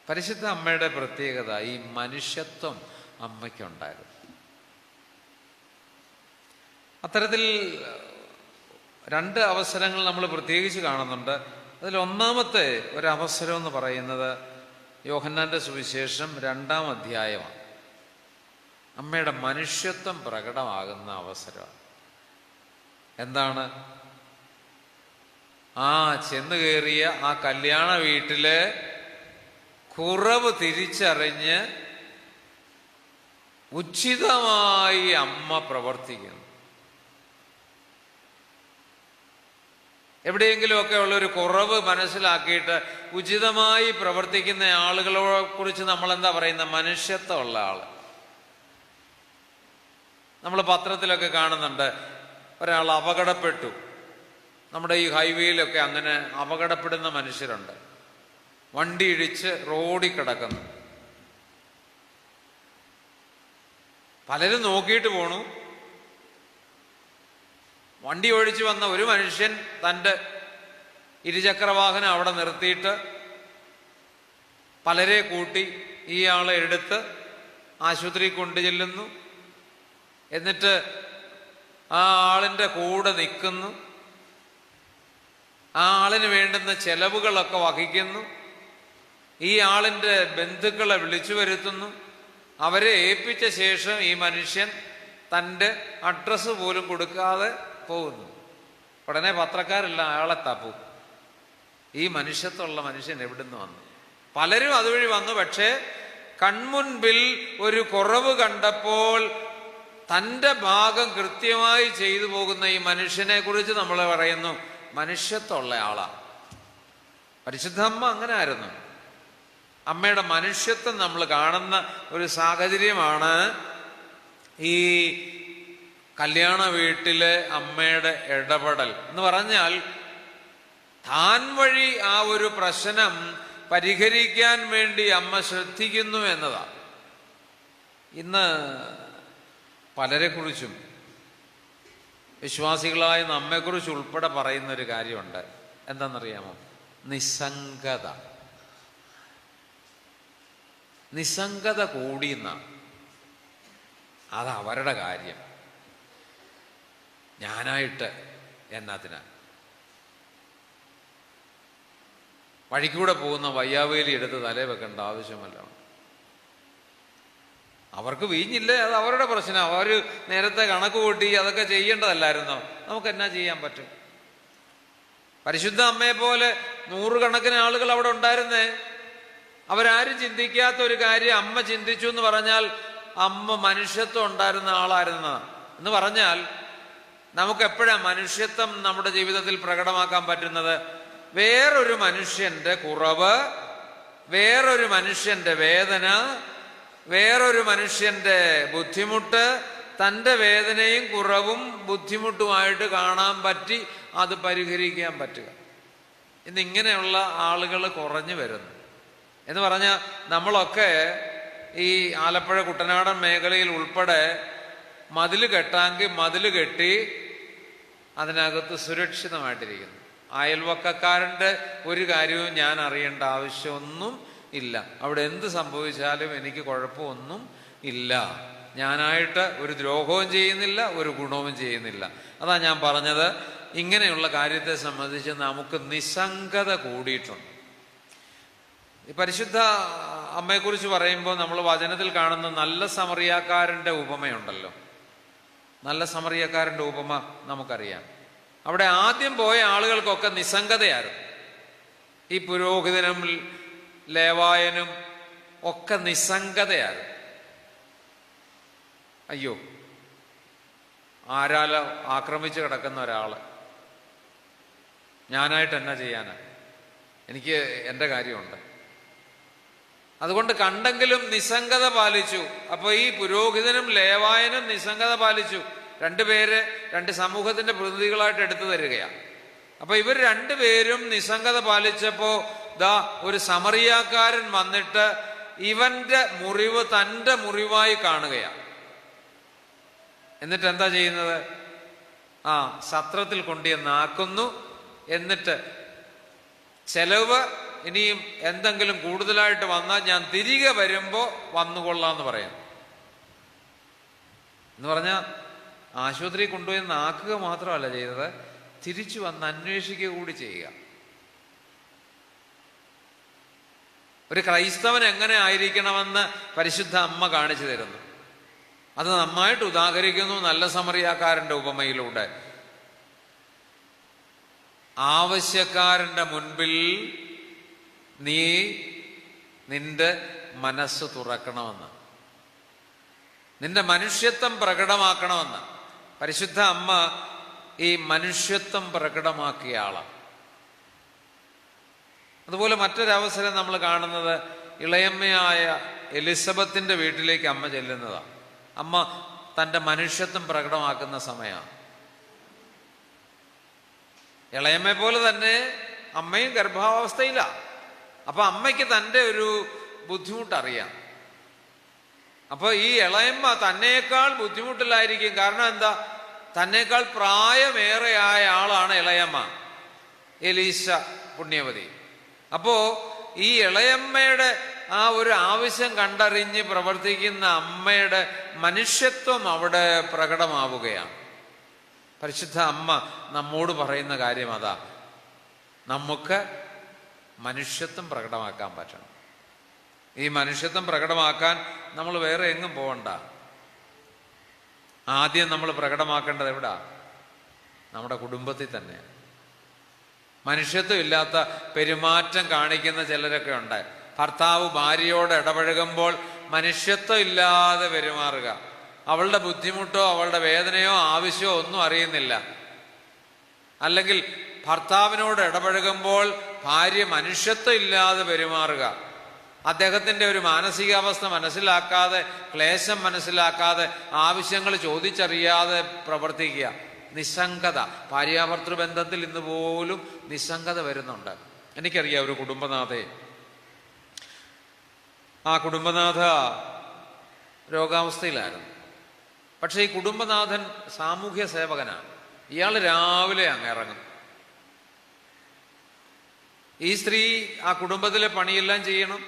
പരിശുദ്ധ അമ്മയുടെ പ്രത്യേകത ഈ മനുഷ്യത്വം അമ്മയ്ക്കുണ്ടായിരുന്നു. അത്തരത്തിൽ രണ്ട് അവസരങ്ങൾ നമ്മൾ പ്രത്യേകിച്ച് കാണുന്നുണ്ട്. അതിൽ ഒന്നാമത്തെ ഒരവസരം എന്ന് പറയുന്നത് യോഹന്നാന്റെ സുവിശേഷം 2-ാം അധ്യായമാണ്. അമ്മയുടെ മനുഷ്യത്വം പ്രകടമാകുന്ന അവസരമാണ്. എന്താണ്? ചെന്ന് കയറിയ ആ കല്യാണ വീട്ടിലെ കുറവ് തിരിച്ചറിഞ്ഞ് ഉചിതമായി അമ്മ പ്രവർത്തിക്കുന്നു. എവിടെയെങ്കിലുമൊക്കെ ഉള്ളൊരു കുറവ് മനസ്സിലാക്കിയിട്ട് ഉചിതമായി പ്രവർത്തിക്കുന്ന ആളുകളെ കുറിച്ച് നമ്മൾ എന്താ പറയുന്ന? മനുഷ്യത്വമുള്ള ആള്. നമ്മൾ പത്രത്തിലൊക്കെ കാണുന്നുണ്ട്, ഒരാൾ അപകടപ്പെട്ടു. നമ്മുടെ ഈ ഹൈവേയിലൊക്കെ അങ്ങനെ അപകടപ്പെടുന്ന മനുഷ്യരുണ്ട്. വണ്ടി ഇടിച്ച് റോഡിൽ കിടക്കുന്നു. പലരും നോക്കിയിട്ട് പോണു. വണ്ടി ഒഴിച്ചു വന്ന ഒരു മനുഷ്യൻ തൻ്റെ ഇരുചക്രവാഹനം അവിടെ നിർത്തിയിട്ട് പലരെ കൂട്ടി ഈ ആളെ എടുത്ത് ആശുപത്രി കൊണ്ടു ചെല്ലുന്നു. എന്നിട്ട് ആ ആളിൻ്റെ കൂടെ നിൽക്കുന്നു. ആ ആളിന് വേണ്ടുന്ന ചെലവുകളൊക്കെ വഹിക്കുന്നു. ഈ ആളിൻ്റെ ബന്ധുക്കളെ വിളിച്ചു വരുത്തുന്നു. അവരെ ഏൽപ്പിച്ച ശേഷം ഈ മനുഷ്യൻ തൻ്റെ അഡ്രസ്സ് പോലും കൊടുക്കാതെ പോകുന്നു. ഉടനെ പത്രക്കാരെല്ലാം അയാളെ തപ്പും. ഈ മനുഷ്യത്വമുള്ള മനുഷ്യൻ എവിടുന്ന് വന്നു? പലരും അതുവഴി വന്നു. പക്ഷേ കൺമുൻപിൽ ഒരു കുറവ് കണ്ടപ്പോൾ തൻ്റെ ഭാഗം കൃത്യമായി ചെയ്തു പോകുന്ന ഈ മനുഷ്യനെ കുറിച്ച് നമ്മൾ പറയുന്നു മനുഷ്യത്വമുള്ള ആളാണ്. പരിശുദ്ധ അമ്മ അങ്ങനെ ആയിരുന്നു. അമ്മയുടെ മനുഷ്യത്വം നമ്മൾ കാണുന്ന ഒരു സാഹചര്യമാണ് ഈ കല്യാണ വീട്ടിലെ അമ്മയുടെ ഇടപെടൽ എന്ന് പറഞ്ഞാൽ. താൻ വഴി ആ ഒരു പ്രശ്നം പരിഹരിക്കാൻ വേണ്ടി അമ്മ ശ്രദ്ധിക്കുന്നു എന്നതാണ്. ഇന്ന് പലരെക്കുറിച്ചും വിശ്വാസികളായ നമ്മെക്കുറിച്ച് ഉൾപ്പെടെ പറയുന്നൊരു കാര്യമുണ്ട്. എന്താണെന്നറിയാമോ? നിസ്സംഗത. നിസ്സംഗത കൂടിയെന്നാണ്. അത് അവരുടെ കാര്യം. ഞാനായിട്ട് എന്നതിനാ. വഴിക്കൂടെ പോകുന്ന വയ്യാവേലി എടുത്ത് തലേ വെക്കേണ്ട ആവശ്യമല്ല. അവർക്ക് വീഞ്ഞില്ലേ, അത് അവരുടെ പ്രശ്നം. അവർ നേരത്തെ കണക്ക് കൂട്ടി അതൊക്കെ ചെയ്യേണ്ടതല്ലായിരുന്നോ? നമുക്ക് എന്നാ ചെയ്യാൻ പറ്റും? പരിശുദ്ധ അമ്മയെ പോലെ നൂറുകണക്കിന് ആളുകൾ അവിടെ ഉണ്ടായിരുന്നേ. അവരാരും ചിന്തിക്കാത്ത ഒരു കാര്യം അമ്മ ചിന്തിച്ചു എന്ന് പറഞ്ഞാൽ അമ്മ മനുഷ്യത്വം ഉണ്ടായിരുന്ന ആളായിരുന്നു എന്ന് പറഞ്ഞാൽ നമുക്ക് എപ്പോഴാ മനുഷ്യത്വം നമ്മുടെ ജീവിതത്തിൽ പ്രകടമാക്കാൻ പറ്റുന്നത്? വേറൊരു മനുഷ്യന്റെ കുറവ്, വേറൊരു മനുഷ്യന്റെ വേദന, വേറൊരു മനുഷ്യന്റെ ബുദ്ധിമുട്ട് തൻ്റെ വേദനയും കുറവും ബുദ്ധിമുട്ടുമായിട്ട് കാണാൻ പറ്റി അത് പരിഹരിക്കാൻ പറ്റുക. ഇന്നിങ്ങനെയുള്ള ആളുകൾ കുറഞ്ഞു വരുന്നു എന്ന് പറഞ്ഞാൽ നമ്മളൊക്കെ ഈ ആലപ്പുഴ കുട്ടനാടൻ മേഖലയിൽ ഉൾപ്പെടെ മതിൽ കെട്ടാമെങ്കിൽ മതിൽ കെട്ടി അതിനകത്ത് സുരക്ഷിതമായിട്ടിരിക്കുന്നു. അയൽവക്കക്കാരൻ്റെ ഒരു കാര്യവും ഞാൻ അറിയേണ്ട ആവശ്യമൊന്നും ഇല്ല. അവിടെ എന്ത് സംഭവിച്ചാലും എനിക്ക് കുഴപ്പമൊന്നും ഇല്ല. ഞാനായിട്ട് ഒരു ദ്രോഹവും ചെയ്യുന്നില്ല, ഒരു ഗുണവും ചെയ്യുന്നില്ല. അതാ ഞാൻ പറഞ്ഞത്, ഇങ്ങനെയുള്ള കാര്യത്തെ സംബന്ധിച്ച് നമുക്ക് നിസ്സംഗത കൂടിയിട്ടുണ്ട്. ഈ പരിശുദ്ധ അമ്മയെക്കുറിച്ച് പറയുമ്പോൾ നമ്മൾ വചനത്തിൽ കാണുന്ന നല്ല സമറിയാക്കാരൻ്റെ ഉപമയുണ്ടല്ലോ. നല്ല സമറിയാക്കാരൻ്റെ ഉപമ നമുക്കറിയാം. അവിടെ ആദ്യം പോയ ആളുകൾക്കൊക്കെ നിസ്സംഗതയായിരുന്നു. ഈ പുരോഹിതനും ലേവായനും ഒക്കെ നിസ്സംഗതയായിരുന്നു. അയ്യോ, ആരാല ആക്രമിച്ച് കിടക്കുന്ന ഒരാള്, ഞാനായിട്ട് എന്നാ ചെയ്യാനാ, എനിക്ക് എൻ്റെ കാര്യമുണ്ട്. അതുകൊണ്ട് കണ്ടെങ്കിലും നിസ്സംഗത പാലിച്ചു. അപ്പൊ ഈ പുരോഹിതനും ലേവായനും നിസ്സംഗത പാലിച്ചു. രണ്ടുപേര് രണ്ട് സമൂഹത്തിന്റെ പ്രതിനിധികളായിട്ട് എടുത്തു തരികയാണ്. അപ്പൊ ഇവർ രണ്ടുപേരും നിസ്സംഗത പാലിച്ചപ്പോ ദാ ഒരു സമറിയാക്കാരൻ വന്നിട്ട് ഇവന്റെ മുറിവ് തൻ്റെ മുറിവായി കാണുകയാണ്. എന്നിട്ട് എന്താ ചെയ്യുന്നത്? സത്രത്തിൽ കൊണ്ടുവന്നാക്കുന്നു. എന്നിട്ട് ചെലവ് ഇനിയും എന്തെങ്കിലും കൂടുതലായിട്ട് വന്നാൽ ഞാൻ തിരികെ വരുമ്പോൾ വന്നുകൊള്ളാന്ന് പറയാം. എന്ന് പറഞ്ഞാൽ ആശുപത്രി കൊണ്ടുപോയി നാക്കുക മാത്രമല്ല ചെയ്തത്, തിരിച്ചു വന്ന് അന്വേഷിക്കുക കൂടി ചെയ്യുക. ഒരു ക്രൈസ്തവൻ എങ്ങനെ ആയിരിക്കണമെന്ന് പരിശുദ്ധ അമ്മ കാണിച്ചു തരുന്നു. അത് നന്നായിട്ട് ഉദാഹരിക്കുന്നു നല്ല സമറിയാക്കാരൻ്റെ ഉപമയിലൂടെ. ആവശ്യക്കാരൻ്റെ മുൻപിൽ നീ നിന്റെ മനസ്സ് തുറക്കണമെന്ന്, നിന്റെ മനുഷ്യത്വം പ്രകടമാക്കണമെന്ന്. പരിശുദ്ധ അമ്മ ഈ മനുഷ്യത്വം പ്രകടമാക്കിയ ആളാണ്. അതുപോലെ മറ്റൊരവസരം നമ്മൾ കാണുന്നത് ഇളയമ്മയായ എലിസബത്തിന്റെ വീട്ടിലേക്ക് അമ്മ ചെല്ലുന്നതാണ്. അമ്മ തൻ്റെ മനുഷ്യത്വം പ്രകടമാക്കുന്ന സമയമാണ്. ഇളയമ്മയെ പോലെ തന്നെ അമ്മയും ഗർഭാവസ്ഥയിലാണ്. അപ്പൊ അമ്മയ്ക്ക് തൻ്റെ ഒരു ബുദ്ധിമുട്ടറിയാം. അപ്പൊ ഈ ഇളയമ്മ തന്നേക്കാൾ ബുദ്ധിമുട്ടിലായിരിക്കും. കാരണം എന്താ? തന്നേക്കാൾ പ്രായമേറെയായ ആളാണ് ഇളയമ്മ, എലീശ പുണ്യവതി. അപ്പോ ഈ ഇളയമ്മയുടെ ആ ഒരു ആവശ്യം കണ്ടറിഞ്ഞ് പ്രവർത്തിക്കുന്ന അമ്മയുടെ മനുഷ്യത്വം അവിടെ പ്രകടമാവുകയാണ്. പരിശുദ്ധ അമ്മ നമ്മോട് പറയുന്ന കാര്യം അതാ, നമുക്ക് മനുഷ്യത്വം പ്രകടമാക്കാൻ പറ്റണം. ഈ മനുഷ്യത്വം പ്രകടമാക്കാൻ നമ്മൾ വേറെ എങ്ങും പോകണ്ട. ആദ്യം നമ്മൾ പ്രകടമാക്കേണ്ടത് എവിടാ? നമ്മുടെ കുടുംബത്തിൽ തന്നെ. മനുഷ്യത്വം ഇല്ലാത്ത പെരുമാറ്റം കാണിക്കുന്ന ചിലരൊക്കെ ഉണ്ട്. ഭർത്താവ് ഭാര്യയോട് ഇടപഴകുമ്പോൾ മനുഷ്യത്വം ഇല്ലാതെ പെരുമാറുക. അവളുടെ ബുദ്ധിമുട്ടോ അവളുടെ വേദനയോ ആവശ്യമോ ഒന്നും അറിയുന്നില്ല. അല്ലെങ്കിൽ ഭർത്താവിനോട് ഇടപഴകുമ്പോൾ ഭാര്യ മനുഷ്യത്വം ഇല്ലാതെ പെരുമാറുക. അദ്ദേഹത്തിൻ്റെ ഒരു മാനസികാവസ്ഥ മനസ്സിലാക്കാതെ, ക്ലേശം മനസ്സിലാക്കാതെ, ആവശ്യങ്ങൾ ചോദിച്ചറിയാതെ പ്രവർത്തിക്കുക. നിസ്സംഗത. ഭാര്യാഭർത്തൃ ബന്ധത്തിൽ ഇന്ന് പോലും നിസ്സംഗത വരുന്നുണ്ട്. എനിക്കറിയാം ഒരു കുടുംബനാഥയെ. ആ കുടുംബനാഥ രോഗാവസ്ഥയിലായിരുന്നു. പക്ഷെ ഈ കുടുംബനാഥൻ സാമൂഹ്യ സേവകനാണ്. ഇയാൾ രാവിലെ അങ്ങ് ഇറങ്ങും. ഈ സ്ത്രീ ആ കുടുംബത്തിലെ പണിയെല്ലാം ചെയ്യണം,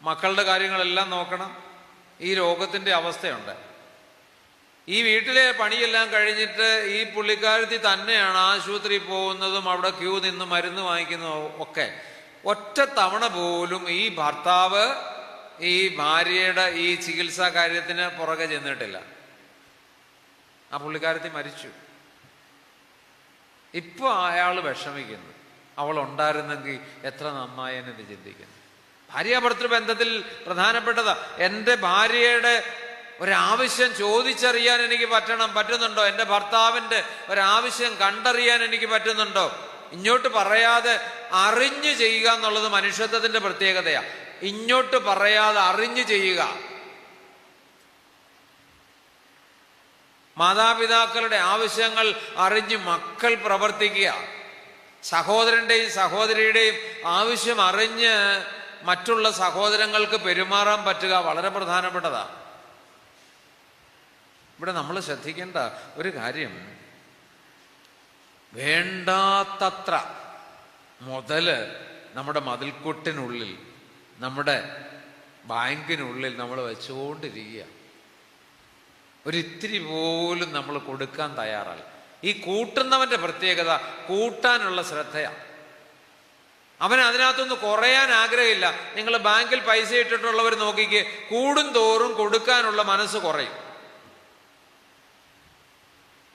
മക്കളുടെ കാര്യങ്ങളെല്ലാം നോക്കണം. ഈ രോഗത്തിൻ്റെ അവസ്ഥയുണ്ട്. ഈ വീട്ടിലെ പണിയെല്ലാം കഴിഞ്ഞിട്ട് ഈ പുള്ളിക്കാരത്തി തന്നെയാണ് ആശുപത്രി പോകുന്നതും അവിടെ ക്യൂ നിന്ന് മരുന്ന് വാങ്ങിക്കുന്നതും ഒക്കെ. ഒറ്റ തവണ പോലും ഈ ഭർത്താവ് ഈ ഭാര്യയുടെ ഈ ചികിത്സാ കാര്യത്തിന് പുറകെ ചെന്നിട്ടില്ല. ആ പുള്ളിക്കാരത്തി മരിച്ചു. ഇപ്പൊ അയാൾ വിഷമിക്കുന്നു. അവൾ ഉണ്ടായിരുന്നെങ്കിൽ എത്ര നന്നായെന്ന് ചിന്തിക്കുന്നു. ഭാര്യാഭർത്തൃ ബന്ധത്തിൽ പ്രധാനപ്പെട്ടതാ. എൻ്റെ ഭാര്യയുടെ ഒരാവശ്യം ചോദിച്ചറിയാൻ എനിക്ക് പറ്റുന്നുണ്ടോ? എൻ്റെ ഭർത്താവിൻ്റെ ഒരാവശ്യം കണ്ടറിയാൻ എനിക്ക് പറ്റുന്നുണ്ടോ? ഇങ്ങോട്ട് പറയാതെ അറിഞ്ഞു ചെയ്യുക എന്നുള്ളത് മനുഷ്യത്വത്തിന്റെ പ്രത്യേകതയാണ്. ഇങ്ങോട്ട് പറയാതെ അറിഞ്ഞു ചെയ്യുക. മാതാപിതാക്കളുടെ ആവശ്യങ്ങൾ അറിഞ്ഞ് മക്കൾ പ്രവർത്തിക്കുക. സഹോദരന്റെയും സഹോദരിയുടെയും ആവശ്യം അറിഞ്ഞ് മറ്റുള്ള സഹോദരങ്ങൾക്ക് പെരുമാറാൻ പറ്റുക വളരെ പ്രധാനപ്പെട്ടതാണ്. ഇവിടെ നമ്മൾ ശ്രദ്ധിക്കേണ്ട ഒരു കാര്യം, വേണ്ടാത്തത്ര മുതല് നമ്മുടെ മതിൽക്കൂട്ടിനുള്ളിൽ, നമ്മുടെ ബാങ്കിനുള്ളിൽ നമ്മൾ വെച്ചുകൊണ്ടിരിക്കുക. ഒരിത്തിരി പോലും നമ്മൾ കൊടുക്കാൻ തയ്യാറല്ല. ഈ കൂട്ടുന്നവന്റെ പ്രത്യേകത കൂട്ടാനുള്ള ശ്രദ്ധയാണ്. അവൻ അതിനകത്തൊന്ന് കുറയാൻ ആഗ്രഹമില്ല. നിങ്ങൾ ബാങ്കിൽ പൈസ ഇട്ടിട്ടുള്ളവർ നോക്കിക്ക്, കൂടും തോറും കൊടുക്കാനുള്ള മനസ്സ് കുറയും.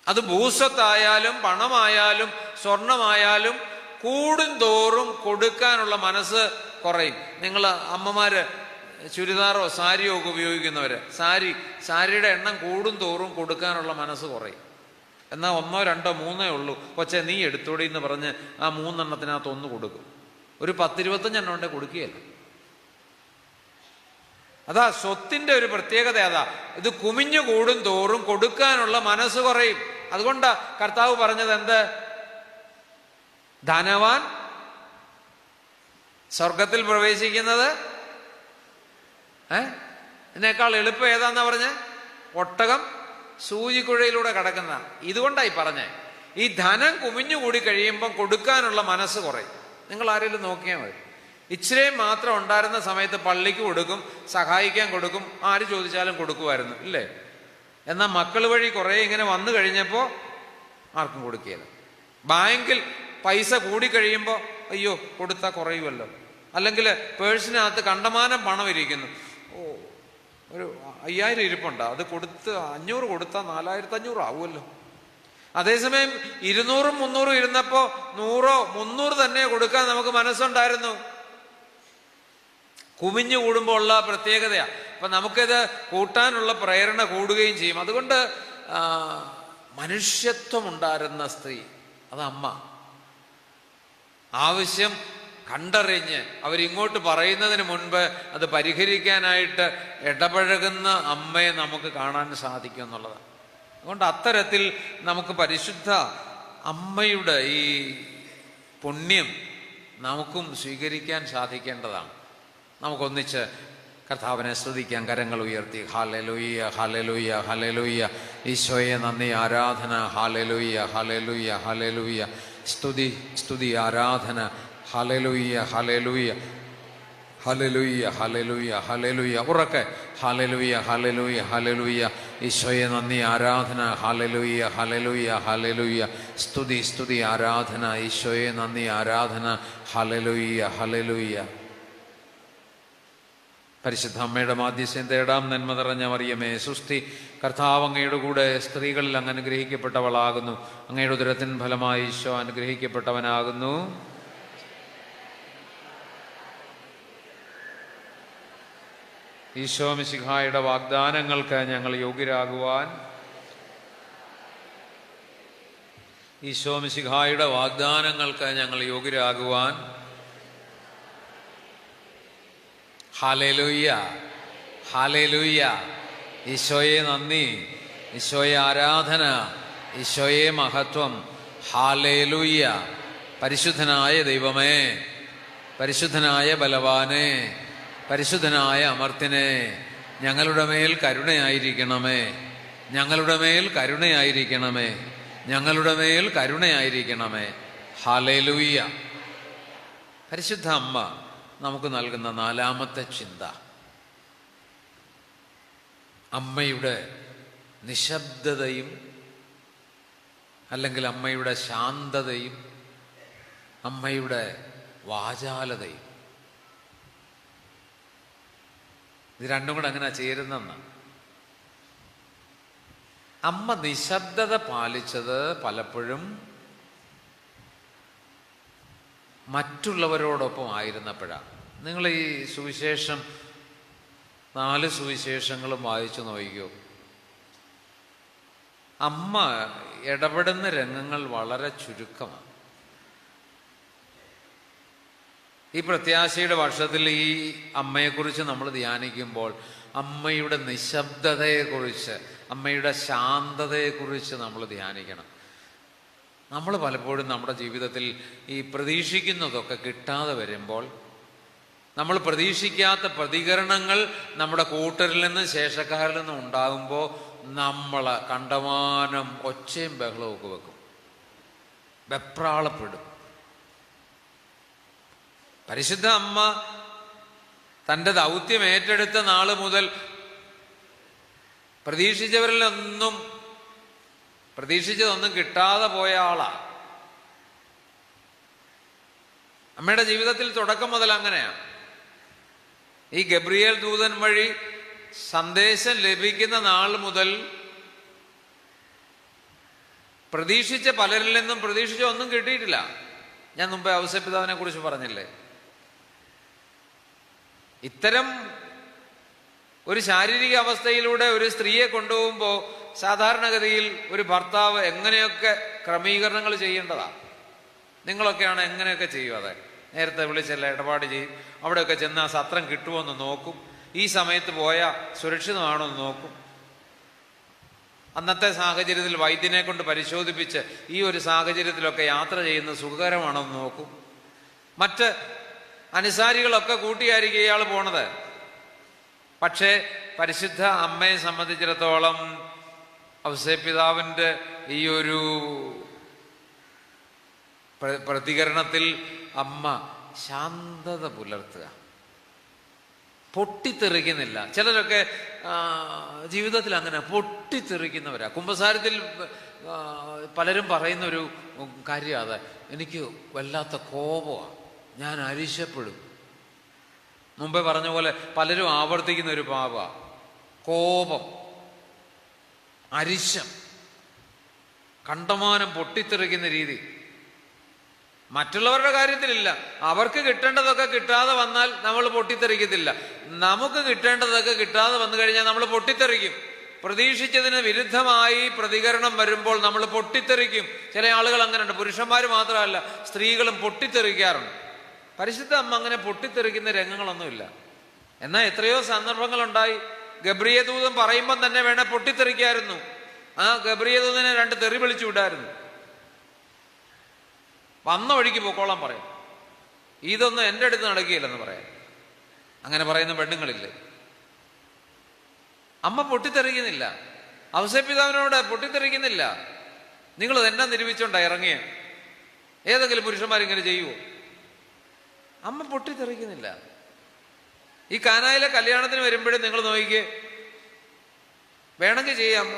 അത് ഭൂസ്വത്തായാലും പണമായാലും സ്വർണമായാലും കൂടും തോറും കൊടുക്കാനുള്ള മനസ്സ് കുറയും. നിങ്ങൾ അമ്മമാര് ചുരിദാറോ സാരിയോ ഒക്കെ ഉപയോഗിക്കുന്നവര്, സാരിയുടെ എണ്ണം കൂടും തോറും കൊടുക്കാനുള്ള മനസ്സ് കുറയും. എന്നാൽ 1, 2, 3 ഉള്ളൂ, കൊച്ചെ നീ എടുത്തോടി എന്ന് പറഞ്ഞ് ആ 3 എണ്ണത്തിനകത്ത് 1 കൊടുക്കും. ഒരു 10-25 എണ്ണം ഉണ്ടെ കൊടുക്കുകയല്ല. അതാ സ്വത്തിന്റെ ഒരു പ്രത്യേകത. അതാ ഇത് കുമിഞ്ഞു കൂടും തോറും കൊടുക്കാനുള്ള മനസ്സ് കുറയും. അതുകൊണ്ടാ കർത്താവ് പറഞ്ഞത് എന്ത്? ധനവാൻ സ്വർഗത്തിൽ പ്രവേശിക്കുന്നത് ഇതിനേക്കാൾ എളുപ്പം ഏതാന്നാ പറഞ്ഞ? ഒട്ടകം സൂചിക്കുഴയിലൂടെ കടക്കുന്ന. ഇതുകൊണ്ടായി പറഞ്ഞേ, ഈ ധനം കുമിഞ്ഞുകൂടി കഴിയുമ്പം കൊടുക്കാനുള്ള മനസ്സ് കുറയും. നിങ്ങൾ ആരെങ്കിലും നോക്കിയാൽ മതി. ഇച്ചിരയും മാത്രം ഉണ്ടായിരുന്ന സമയത്ത് പള്ളിക്ക് കൊടുക്കും, സഹായിക്കാൻ കൊടുക്കും, ആര് ചോദിച്ചാലും കൊടുക്കുമായിരുന്നു, ഇല്ലേ? എന്നാൽ മക്കൾ വഴി കുറേ ഇങ്ങനെ വന്നു കഴിഞ്ഞപ്പോൾ ആർക്കും കൊടുക്കുകയില്ല. ബാങ്കിൽ പൈസ കൂടിക്കഴിയുമ്പോൾ അയ്യോ കൊടുത്താൽ കുറയുമല്ലോ. അല്ലെങ്കിൽ പേഴ്സിനകത്ത് കണ്ടമാനം പണം ഇരിക്കുന്നു, ഒരു 5000 ഇരിപ്പുണ്ട്, അത് കൊടുത്ത് 500 കൊടുത്താൽ 4500 ആവുമല്ലോ. അതേസമയം 200, 300 ഇരുന്നപ്പോ 100, 300 തന്നെ കൊടുക്കാൻ നമുക്ക് മനസ്സുണ്ടായിരുന്നു. കുമിഞ്ഞു കൂടുമ്പോൾ ഉള്ള പ്രത്യേകതയാണ്. അപ്പൊ നമുക്കിത് കൂട്ടാനുള്ള പ്രേരണ കൂടുകയും ചെയ്യും. അതുകൊണ്ട് മനുഷ്യത്വം ഉണ്ടായിരുന്ന സ്ത്രീ, അത് അമ്മ. ആവശ്യം കണ്ടറിഞ്ഞ് അവരിങ്ങോട്ട് പറയുന്നതിന് മുൻപ് അത് പരിഹരിക്കാനായിട്ട് ഇടപഴകുന്ന അമ്മയെ നമുക്ക് കാണാൻ സാധിക്കും എന്നുള്ളതാണ്. അതുകൊണ്ട് അത്തരത്തിൽ നമുക്ക് പരിശുദ്ധ അമ്മയുടെ ഈ പുണ്യം നമുക്കും സ്വീകരിക്കാൻ സാധിക്കേണ്ടതാണ്. നമുക്കൊന്നിച്ച് കർത്താവിനെ സ്തുതിക്കാൻ കരങ്ങൾ ഉയർത്തി. ഹല്ലേലൂയ, ഹല്ലേലൂയ, ഹല്ലേലൂയ. ഈശോയെ നന്ദി, ആരാധന. ഹല്ലേലൂയ, ഹല്ലേലൂയ, ഹല്ലേലൂയ. സ്തുതി, സ്തുതി, ആരാധന. ഹല്ലേലൂയ, ഹല്ലേലൂയ, ഹല്ലേലൂയ, ഹല്ലേലൂയ, ഹല്ലേലൂയ. ഉറക്കെ ഹല്ലേലൂയ, ഹല്ലേലൂയ, ഹല്ലേലൂയ. ഈശോയെ നന്ദി, ആരാധന. ഹല്ലേലൂയ, ഹല്ലേലൂയ, ഹല്ലേലൂയ. സ്തുതി, സ്തുതി, ആരാധന. ഈശോയെ നന്ദി, ആരാധന. ഹല്ലേലൂയ, ഹല്ലേലൂയ. പരിശുദ്ധ അമ്മയുടെ മാധ്യസ്ഥ്യം തേടാം. നന്മ നിറഞ്ഞ മറിയമേ സുസ്തി, കർത്താവ് അങ്ങയുടെ കൂടെ സ്ത്രീകളിൽ അങ്ങ് അനുഗ്രഹിക്കപ്പെട്ടവളാകുന്നു. അങ്ങയുടെ ഉദരത്തിൻ ഫലമായി ഈശോ അനുഗ്രഹിക്കപ്പെട്ടവനാകുന്നു. ഈശോ മിശിഹായുടെ വാഗ്ദാനങ്ങൾക്ക് ഞങ്ങൾ യോഗ്യരാകുവാൻ, ഈശോ മിശിഹായുടെ വാഗ്ദാനങ്ങൾക്ക് ഞങ്ങൾ യോഗ്യരാകുവാൻ ഹല്ലേലൂയ, ഹല്ലേലൂയ. ഈശോയെ നന്ദി, ഈശോയെ ആരാധന, ഈശോയെ മഹത്വം. ഹല്ലേലൂയ. പരിശുദ്ധനായ ദൈവമേ, പരിശുദ്ധനായ ബലവാനെ, പരിശുദ്ധനായ അമർത്തിനെ, ഞങ്ങളുടെ മേൽ കരുണയായിരിക്കണമേ, ഞങ്ങളുടെ മേൽ കരുണയായിരിക്കണമേ, ഞങ്ങളുടെ മേൽ കരുണയായിരിക്കണമേ. ഹല്ലേലൂയ. പരിശുദ്ധ അമ്മ നമുക്ക് നൽകുന്ന 4ാമത്തെ ചിന്ത, അമ്മയുടെ നിശബ്ദതയും അല്ലെങ്കിൽ അമ്മയുടെ ശാന്തതയും അമ്മയുടെ വാചാലതയും. ഇത് രണ്ടും കൂടെ അങ്ങനെ ചേരുന്നെന്ന്. അമ്മ നിശബ്ദത പാലിച്ചത് പലപ്പോഴും മറ്റുള്ളവരോടൊപ്പം ആയിരുന്നപ്പോഴാണ്. നിങ്ങൾ ഈ സുവിശേഷം 4 സുവിശേഷങ്ങളും വായിച്ചു നോക്കിക്കോ. അമ്മ ഇടപെടുന്ന രംഗങ്ങൾ വളരെ ചുരുക്കമാണ്. ഈ പ്രത്യാശയുടെ വർഷത്തിൽ ഈ അമ്മയെക്കുറിച്ച് നമ്മൾ ധ്യാനിക്കുമ്പോൾ അമ്മയുടെ നിശബ്ദതയെക്കുറിച്ച്, അമ്മയുടെ ശാന്തതയെക്കുറിച്ച് നമ്മൾ ധ്യാനിക്കണം. നമ്മൾ പലപ്പോഴും നമ്മുടെ ജീവിതത്തിൽ ഈ പ്രതീക്ഷിക്കുന്നതൊക്കെ കിട്ടാതെ വരുമ്പോൾ നമ്മൾ പ്രതീക്ഷിക്കാത്ത പ്രതികരണങ്ങൾ നമ്മുടെ കൂട്ടരിൽ നിന്നും ശേഷക്കാരിൽ നിന്നും ഉണ്ടാകുമ്പോൾ നമ്മൾ കണ്ടമാനം ഒച്ചയും ബഹളവും ഒക്കെ വെക്കും, വെപ്രാളപ്പെടും. പരിശുദ്ധ അമ്മ തൻ്റെ ദൗത്യം ഏറ്റെടുത്ത നാൾ മുതൽ പ്രതീക്ഷിച്ചതൊന്നും കിട്ടാതെ പോയ ആളാണ്. അമ്മയുടെ ജീവിതത്തിൽ തുടക്കം മുതൽ അങ്ങനെയാണ്. ഈ ഗബ്രിയേൽ ദൂതൻ വഴി സന്ദേശം ലഭിക്കുന്ന നാൾ മുതൽ പ്രതീക്ഷിച്ച പലരിൽ നിന്നും പ്രതീക്ഷിച്ച ഒന്നും കിട്ടിയിട്ടില്ല. ഞാൻ മുമ്പേ ഔസേപ്പിതാവിനെ കുറിച്ച് പറഞ്ഞില്ലേ, ഇത്തരം ഒരു ശാരീരിക അവസ്ഥയിലൂടെ ഒരു സ്ത്രീയെ കൊണ്ടുപോകുമ്പോൾ സാധാരണഗതിയിൽ ഒരു ഭർത്താവ് എങ്ങനെയൊക്കെ ക്രമീകരണങ്ങൾ ചെയ്യേണ്ടതാണ്. നിങ്ങളൊക്കെയാണ് എങ്ങനെയൊക്കെ ചെയ്യും. അതെ, നേരത്തെ വിളിച്ചല്ല ഇടപാട് ചെയ്യും, അവിടെയൊക്കെ ചെന്ന് ആ സത്രം കിട്ടുമോ എന്ന് നോക്കും, ഈ സമയത്ത് പോയാൽ സുരക്ഷിതമാണോ എന്ന് നോക്കും, അന്നത്തെ സാഹചര്യത്തിൽ വൈദ്യനെ കൊണ്ട് പരിശോധിപ്പിച്ച് ഈ ഒരു സാഹചര്യത്തിലൊക്കെ യാത്ര ചെയ്യുന്നത് സുഖകരമാണോ എന്ന് നോക്കും. മറ്റ് അനുസാരികളൊക്കെ കൂട്ടിയായിരിക്കും ഇയാൾ പോണത്. പക്ഷേ പരിശുദ്ധ അമ്മയെ സംബന്ധിച്ചിടത്തോളം ഔസേപ്പിതാവിൻ്റെ ഈ ഒരു പ്രതികരണത്തിൽ അമ്മ ശാന്തത പുലർത്തുക, പൊട്ടിത്തെറിക്കുന്നില്ല. ചിലരൊക്കെ ജീവിതത്തിൽ അങ്ങനെ പൊട്ടിത്തെറിക്കുന്നവരാ. കുമ്പസാരത്തിൽ പലരും പറയുന്നൊരു കാര്യം അത്, എനിക്ക് വല്ലാത്ത കോപമാണ്, ഞാൻ അരിശപ്പെടും. മുമ്പേ പറഞ്ഞ പോലെ പലരും ആവർത്തിക്കുന്ന ഒരു പാപമാണ് കോപം, അരിശം, കണ്ടമാനം പൊട്ടിത്തെറിക്കുന്ന രീതി. മറ്റുള്ളവരുടെ കാര്യത്തിലില്ല, അവർക്ക് കിട്ടേണ്ടതൊക്കെ കിട്ടാതെ വന്നാൽ നമ്മൾ പൊട്ടിത്തെറിക്കത്തില്ല. നമുക്ക് കിട്ടേണ്ടതൊക്കെ കിട്ടാതെ വന്നു കഴിഞ്ഞാൽ നമ്മൾ പൊട്ടിത്തെറിക്കും. പ്രതീക്ഷിച്ചതിന് വിരുദ്ധമായി പ്രതികരണം വരുമ്പോൾ നമ്മൾ പൊട്ടിത്തെറിക്കും. ചില ആളുകൾ അങ്ങനെയുണ്ട്, പുരുഷന്മാർ മാത്രമല്ല സ്ത്രീകളും പൊട്ടിത്തെറിക്കാറുണ്ട്. പരിശുദ്ധ അമ്മ അങ്ങനെ പൊട്ടിത്തെറിക്കുന്ന രംഗങ്ങളൊന്നുമില്ല. എന്നാൽ എത്രയോ സന്ദർഭങ്ങളുണ്ടായി. ഗബ്രിയേൽ ദൂതൻ പറയുമ്പം തന്നെ വേണേ പൊട്ടിത്തെറിക്കായിരുന്നു. ആ ഗബ്രിയേൽ ദൂതനെ 2 തെറി വിളിച്ചു വിടായിരുന്നു. വന്ന വഴിക്ക് പൊക്കോളാൻ പറയാം, ഇതൊന്നും എൻ്റെ അടുത്ത് നടക്കുകയില്ലെന്ന് പറയാം. അങ്ങനെ പറയുന്ന പെണ്ണുങ്ങളില്ലേ? അമ്മ പൊട്ടിത്തെറിക്കുന്നില്ല, ഔസേപ്പിതാവിനോട് പൊട്ടിത്തെറിക്കുന്നില്ല. നിങ്ങൾ എന്നാ നിരൂപിച്ചോണ്ടാ ഇറങ്ങിയ? ഏതെങ്കിലും പുരുഷന്മാരിങ്ങനെ ചെയ്യുവോ? അമ്മ പൊട്ടിത്തെറിക്കുന്നില്ല. ഈ കാനായിലെ കല്യാണത്തിന് വരുമ്പോഴും നിങ്ങൾ നോക്കിക്കേ, വേണമെങ്കിൽ ചെയ്യാം,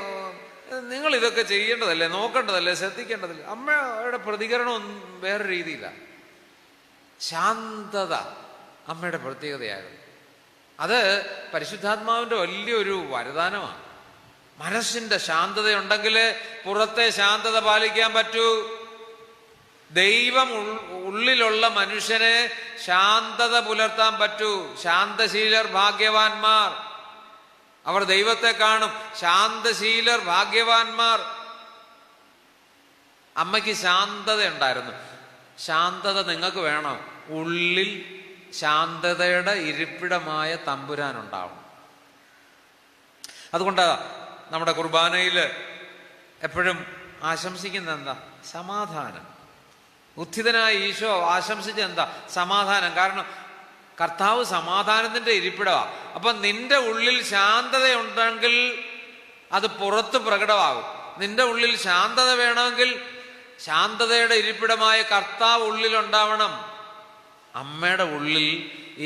നിങ്ങൾ ഇതൊക്കെ ചെയ്യേണ്ടതല്ലേ, നോക്കേണ്ടതല്ലേ, ശ്രദ്ധിക്കേണ്ടതല്ലേ. അമ്മയുടെ പ്രതികരണം വേറെ രീതിയിലാണ്. ശാന്തത അമ്മയുടെ പ്രത്യേകതയായിരുന്നു. അത് പരിശുദ്ധാത്മാവിൻ്റെ വലിയൊരു വരദാനമാണ്. മനസ്സിൻ്റെ ശാന്തതയുണ്ടെങ്കിൽ പുറത്തെ ശാന്തത പാലിക്കാൻ പറ്റൂ. ദൈവം ഉള്ളിലുള്ള മനുഷ്യനെ ശാന്തത പുലർത്താൻ പറ്റൂ. ശാന്തശീലർ ഭാഗ്യവാന്മാർ, അവർ ദൈവത്തെ കാണും. ശാന്തശീലർ ഭാഗ്യവാന്മാർ. അമ്മയ്ക്ക് ശാന്തത ഉണ്ടായിരുന്നു. ശാന്തത നിങ്ങൾക്ക് വേണം. ഉള്ളിൽ ശാന്തതയുടെ ഇരിപ്പിടമായ തമ്പുരാനുണ്ടാവണം. അതുകൊണ്ടാ നമ്മുടെ കുർബാനയിൽ എപ്പോഴും ആശംസിക്കുന്നത് എന്താ? സമാധാനം. ഉത്ഥിതനായ ഈശോ ആശംസിച്ചത് എന്താ? സമാധാനം. കാരണം കർത്താവ് സമാധാനത്തിന്റെ ഇരിപ്പിടമാണ്. അപ്പം നിന്റെ ഉള്ളിൽ ശാന്തതയുണ്ടെങ്കിൽ അത് പുറത്ത് പ്രകടമാകും. നിന്റെ ഉള്ളിൽ ശാന്തത വേണമെങ്കിൽ ശാന്തതയുടെ ഇരിപ്പിടമായ കർത്താവ് ഉള്ളിലുണ്ടാവണം. അമ്മയുടെ ഉള്ളിൽ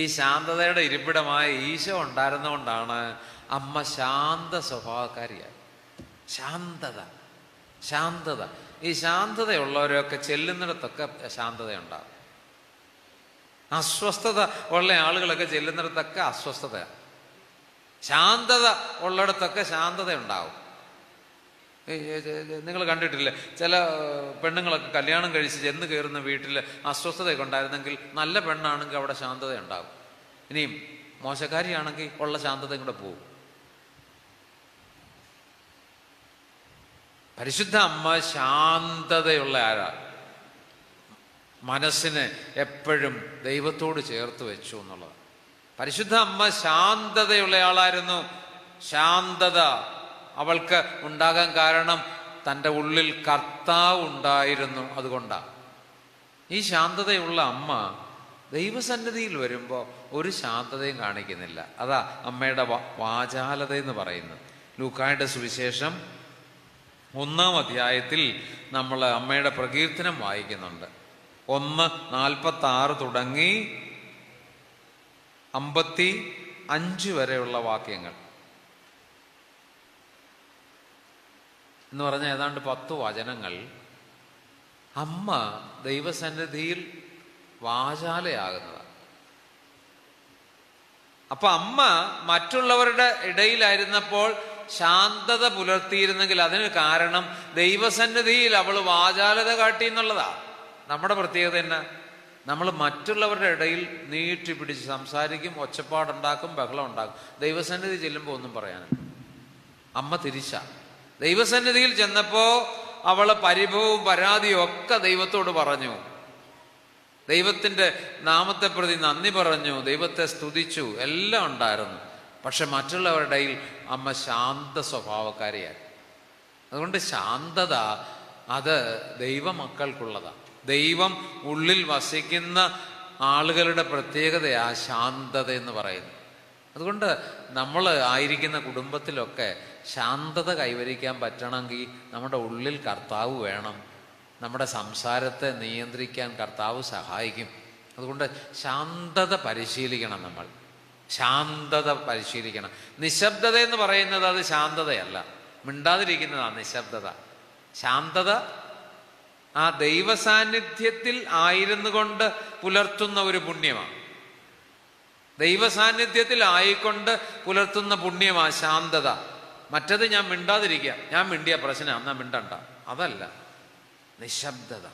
ഈ ശാന്തതയുടെ ഇരിപ്പിടമായ ഈശോ ഉണ്ടായിരുന്നുകൊണ്ടാണ് അമ്മ ശാന്ത സ്വഭാവക്കാരിയായി. ശാന്തത, ശാന്തത. ഈ ശാന്തതയുള്ളവരൊക്കെ ചെല്ലുന്നിടത്തൊക്കെ ശാന്തതയുണ്ടാകും. അസ്വസ്ഥത ഉള്ള ആളുകളൊക്കെ ചെല്ലുന്നിടത്തൊക്കെ അസ്വസ്ഥതയാണ്. ശാന്തത ഉള്ളിടത്തൊക്കെ ശാന്തത ഉണ്ടാവും. നിങ്ങൾ കണ്ടിട്ടില്ലേ, ചില പെണ്ണുങ്ങളൊക്കെ കല്യാണം കഴിച്ച് ചെന്ന് കയറുന്ന വീട്ടിൽ അസ്വസ്ഥതയൊക്കെ ഉണ്ടായിരുന്നെങ്കിൽ നല്ല പെണ്ണാണെങ്കിൽ അവിടെ ശാന്തത ഉണ്ടാകും. ഇനിയും മോശക്കാരിയാണെങ്കിൽ ഉള്ള ശാന്തതയും കൂടെ പോകും. പരിശുദ്ധ അമ്മ ശാന്തതയുള്ള ആരാണ്? മനസ്സിനെ എപ്പോഴും ദൈവത്തോട് ചേർത്ത് വെച്ചു എന്നുള്ളത്. പരിശുദ്ധ അമ്മ ശാന്തതയുള്ള ആളായിരുന്നു. ശാന്തത അവൾക്ക് ഉണ്ടാകാൻ കാരണം തൻ്റെ ഉള്ളിൽ കർത്താവ് ഉണ്ടായിരുന്നു. അതുകൊണ്ടാണ് ഈ ശാന്തതയുള്ള അമ്മ ദൈവസന്നിധിയിൽ വരുമ്പോൾ ഒരു ശാന്തതയും കാണിക്കുന്നില്ല. അതാ അമ്മയുടെ വാചാലത എന്ന് പറയുന്നത്. ലൂക്കായുടെ സുവിശേഷം 1-ാം അധ്യായത്തിൽ നമ്മൾ അമ്മയുടെ പ്രകീർത്തനം വായിക്കുന്നുണ്ട്. 1:46 തുടങ്ങി 55 വരെയുള്ള വാക്യങ്ങൾ എന്ന് പറഞ്ഞാൽ ഏതാണ്ട് 10 വചനങ്ങൾ അമ്മ ദൈവസന്നിധിയിൽ വാചാലയാകുന്നതാണ്. അപ്പൊ അമ്മ മറ്റുള്ളവരുടെ ഇടയിലായിരുന്നപ്പോൾ ശാന്തത പുലർത്തിയിരുന്നെങ്കിൽ അതിന് കാരണം ദൈവസന്നിധിയിൽ അവൾ വാചാലത കാട്ടി എന്നുള്ളതാ. നമ്മുടെ പ്രത്യേകത തന്നെ, നമ്മൾ മറ്റുള്ളവരുടെ ഇടയിൽ നീട്ടി പിടിച്ച് സംസാരിക്കും, ഒച്ചപ്പാടുണ്ടാക്കും, ബഹളം ഉണ്ടാക്കും. ദൈവസന്നിധി ചെല്ലുമ്പോൾ ഒന്നും പറയാനില്ല. അമ്മ തിരിച്ച ദൈവസന്നിധിയിൽ ചെന്നപ്പോ അവള് പരിഭവവും പരാതിയും ഒക്കെ ദൈവത്തോട് പറഞ്ഞു, ദൈവത്തിന്റെ നാമത്തെ പ്രതി നന്ദി പറഞ്ഞു, ദൈവത്തെ സ്തുതിച്ചു, എല്ലാം ഉണ്ടായിരുന്നു. പക്ഷെ മറ്റുള്ളവരുടെ ഇടയിൽ അമ്മ ശാന്ത സ്വഭാവക്കാരിയായി. അതുകൊണ്ട് ശാന്തത അത് ദൈവമക്കൾക്കുള്ളതാണ്. ദൈവം ഉള്ളിൽ വസിക്കുന്ന ആളുകളുടെ പ്രത്യേകതയാ ശാന്തത എന്ന് പറയുന്നത്. അതുകൊണ്ട് നമ്മൾ ആയിരിക്കുന്ന കുടുംബത്തിലൊക്കെ ശാന്തത കൈവരിക്കാൻ പറ്റണമെങ്കിൽ നമ്മുടെ ഉള്ളിൽ കർത്താവ് വേണം. നമ്മുടെ സംസാരത്തെ നിയന്ത്രിക്കാൻ കർത്താവ് സഹായിക്കും. അതുകൊണ്ട് ശാന്തത പരിശീലിക്കണം. നമ്മൾ ശാന്തത പരിശീലിക്കണം. നിശബ്ദത എന്ന് പറയുന്നത് അത് ശാന്തതയല്ല, മിണ്ടാതിരിക്കുന്നതാണ് നിശബ്ദത. ശാന്തത ആ ദൈവസാന്നിധ്യത്തിൽ ആയിരുന്നു കൊണ്ട് പുലർത്തുന്ന ഒരു പുണ്യമാണ്. ദൈവസാന്നിധ്യത്തിൽ ആയിക്കൊണ്ട് പുലർത്തുന്ന പുണ്യമാണ് ശാന്തത. മറ്റത് ഞാൻ മിണ്ടാതിരിക്കുക, ഞാൻ മിണ്ടിയ പ്രശ്നം, എന്നാ മിണ്ടണ്ട, അതല്ല. നിശബ്ദത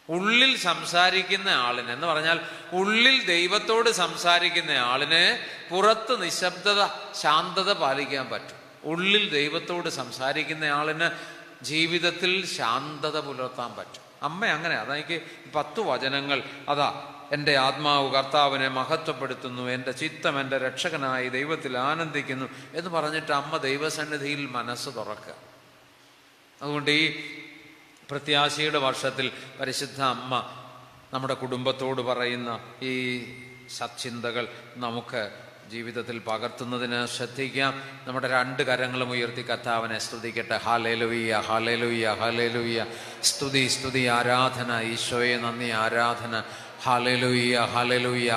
ഉള്ളിൽ സംസാരിക്കുന്ന ആളിന് എന്ന് പറഞ്ഞാൽ ഉള്ളിൽ ദൈവത്തോട് സംസാരിക്കുന്ന ആളിന് പുറത്ത് നിശബ്ദത ശാന്തത പാലിക്കാൻ പറ്റും. ഉള്ളിൽ ദൈവത്തോട് സംസാരിക്കുന്ന ആളിന് ജീവിതത്തിൽ ശാന്തത പുലർത്താൻ പറ്റും. അമ്മ അങ്ങനെ. അതെനിക്ക് 10 വചനങ്ങൾ അതാ, എൻ്റെ ആത്മാവ് കർത്താവിനെ മഹത്വപ്പെടുത്തുന്നു, എൻ്റെ ചിത്തം എൻ്റെ രക്ഷകനായി ദൈവത്തിൽ ആനന്ദിക്കുന്നു എന്ന് പറഞ്ഞിട്ട് അമ്മ ദൈവസന്നിധിയിൽ മനസ്സ് തുറക്കുക. അതുകൊണ്ട് ഈ പ്രത്യാശയുടെ വർഷത്തിൽ പരിശുദ്ധ അമ്മ നമ്മുടെ കുടുംബത്തോട് പറയുന്ന ഈ സച്ചിന്തകൾ നമുക്ക് ജീവിതത്തിൽ പകർത്തുന്നതിന് ശ്രദ്ധിക്കാം. നമ്മുടെ 2 കരങ്ങളും ഉയർത്തി കർത്താവിനെ സ്തുതിക്കട്ടെ. ഹല്ലേലൂയ, ഹല്ലേലൂയ, ഹല്ലേലൂയ. സ്തുതി, സ്തുതി, ആരാധന. ഈശോയെ നന്ദി, ആരാധന. ഹല്ലേലൂയ, ഹല്ലേലൂയ.